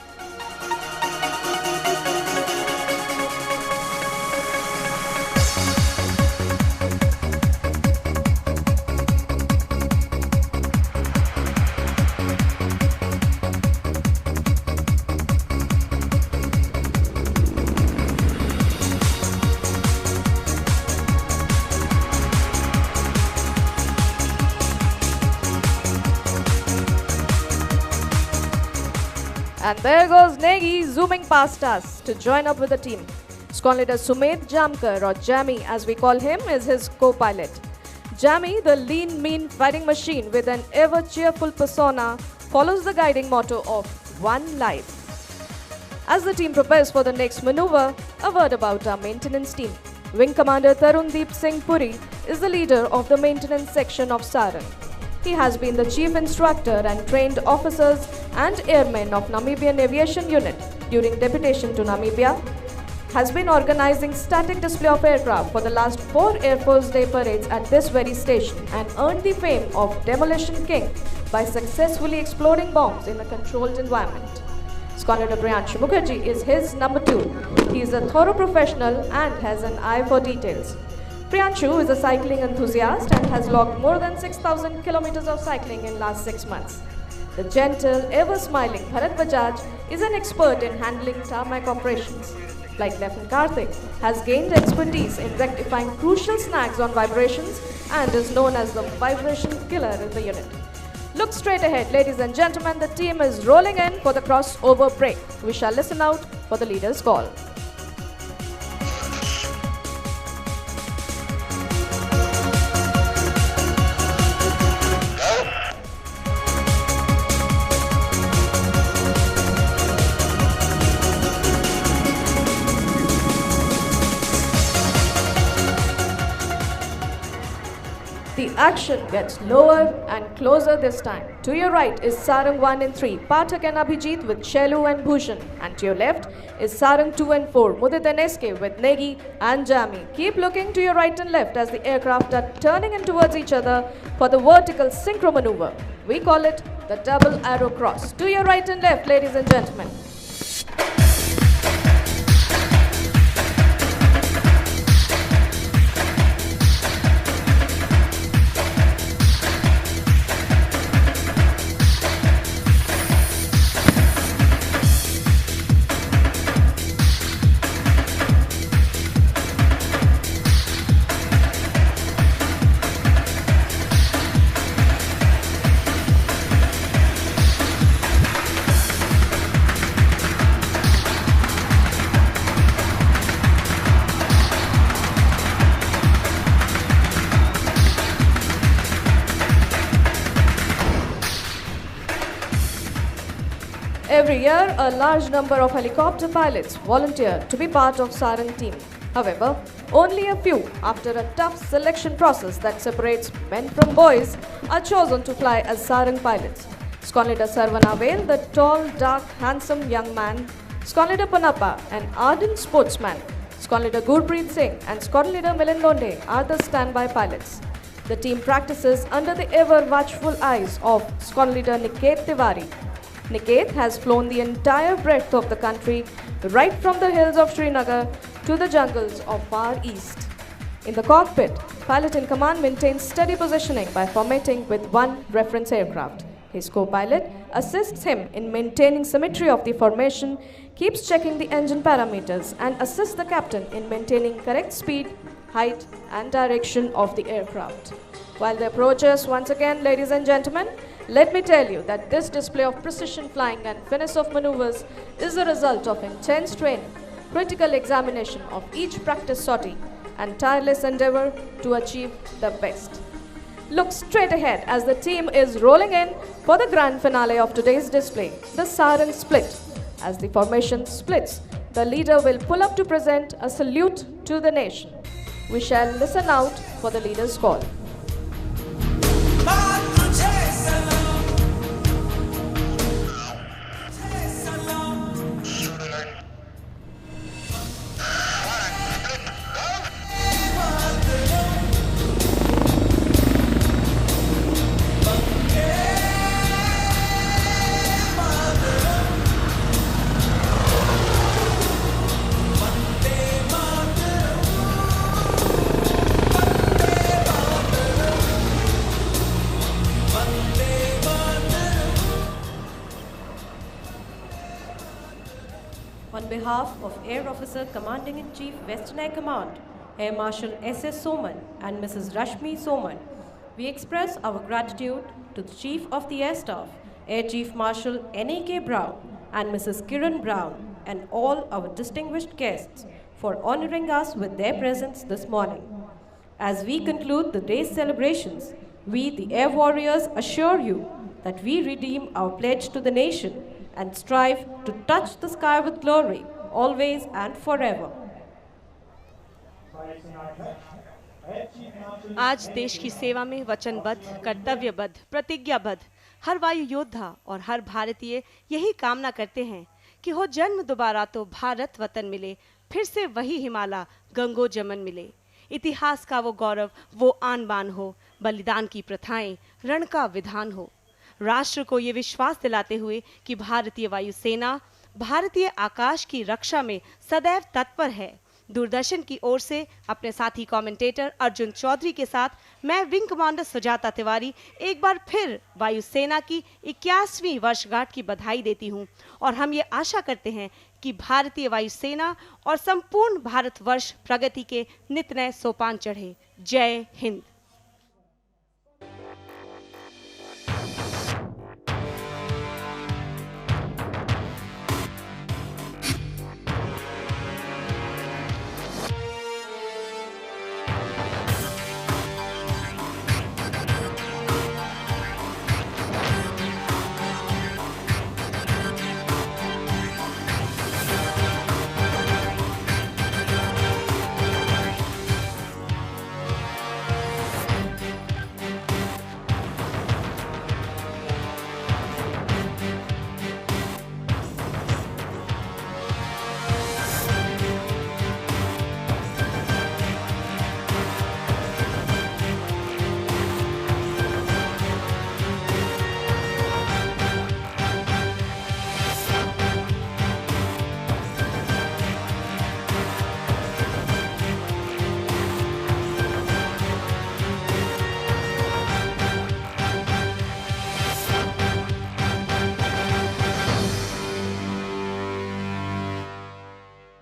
And there goes Negi zooming past us to join up with the team. Squad leader Sumedh Jamkar, or Jammy as we call him, is his co-pilot. Jammy, the lean, mean fighting machine with an ever-cheerful persona, follows the guiding motto of One Life. As the team prepares for the next maneuver, a word about our maintenance team. Wing Commander Tarundeep Singh Puri is the leader of the maintenance section of Sarang. He has been the chief instructor and trained officers and airmen of Namibian Aviation Unit during deputation to Namibia, has been organizing static display of aircraft for the last 4 Air Force Day parades at this very station and earned the fame of Demolition King by successfully exploding bombs in a controlled environment. Squad leader Priyanshu Mukherjee is his number 2. He is a thorough professional and has an eye for details. Priyanshu is a cycling enthusiast and has logged more than 6,000 kilometers of cycling in last 6 months. The gentle, ever-smiling Bharat Bajaj is an expert in handling tarmac operations. Like Lieutenant Karthik, has gained expertise in rectifying crucial snags on vibrations and is known as the vibration killer in the unit. Look straight ahead, ladies and gentlemen, the team is rolling in for the crossover break. We shall listen out for the leader's call. The action gets lower and closer this time. To your right is Sarang 1 and 3, Pathak and Abhijit with Shelu and Bhushan. And to your left is Sarang 2 and 4, Mudit and SK with Negi and Jammy. Keep looking to your right and left as the aircraft are turning in towards each other for the vertical synchro maneuver. We call it the double arrow cross. To your right and left, ladies and gentlemen. Every year, a large number of helicopter pilots volunteer to be part of Sarang team. However, only a few, after a tough selection process that separates men from boys, are chosen to fly as Sarang pilots. Squad leader Sarvana Vail, the tall, dark, handsome young man. Squad leader Panappa, an ardent sportsman. Squad leader Gurpreet Singh and Squad leader Milind Londe are the standby pilots. The team practices under the ever-watchful eyes of Squad leader Niket Tiwari. Niket has flown the entire breadth of the country, right from the hills of Srinagar to the jungles of Far East. In the cockpit, pilot in command maintains steady positioning by formating with one reference aircraft. His co-pilot assists him in maintaining symmetry of the formation, keeps checking the engine parameters, and assists the captain in maintaining correct speed, height, and direction of the aircraft. While the approaches, once again, ladies and gentlemen, let me tell you that this display of precision flying and finesse of maneuvers is the result of intense training, critical examination of each practice sortie, and tireless endeavor to achieve the best. Look straight ahead as the team is rolling in for the grand finale of today's display, the Sarang split. As the formation splits, the leader will pull up to present a salute to the nation. We shall listen out for the leader's call. On behalf of Air Officer Commanding-in-Chief Western Air Command, Air Marshal S.S. Soman and Mrs. Rashmi Soman, we express our gratitude to the Chief of the Air Staff, Air Chief Marshal N.A.K. Brown and Mrs. Kiran Brown, and all our distinguished guests for honoring us with their presence this morning. As we conclude the day's celebrations, we, the Air Warriors, assure you that we redeem our pledge to the nation and strive to touch the sky with glory, always and forever. आज देश की सेवा में वचनबद्ध, कर्तव्यबद्ध, प्रतिज्ञाबद्ध हर वायु योद्धा और हर भारतीय यही कामना करते हैं कि हो जन्म दोबारा तो भारत वतन मिले, फिर से वही हिमालय गंगो जमन मिले। इतिहास का वो गौरव, वो आन बान हो, बलिदान की प्रथाएं, रण का विधान हो। राष्ट्र को ये विश्वास दिलाते हुए कि भारतीय वायुसेना भारतीय आकाश की रक्षा में सदैव तत्पर है, दूरदर्शन की ओर से अपने साथी कमेंटेटर अर्जुन चौधरी के साथ मैं विंग कमांडर सुजाता तिवारी एक बार फिर वायुसेना की 81वीं वर्षगांठ की बधाई देती हूं और हम ये आशा करते हैं कि भारतीय वायुसेना और संपूर्ण भारतवर्ष प्रगति के नित नए सोपान चढ़े। जय हिंद।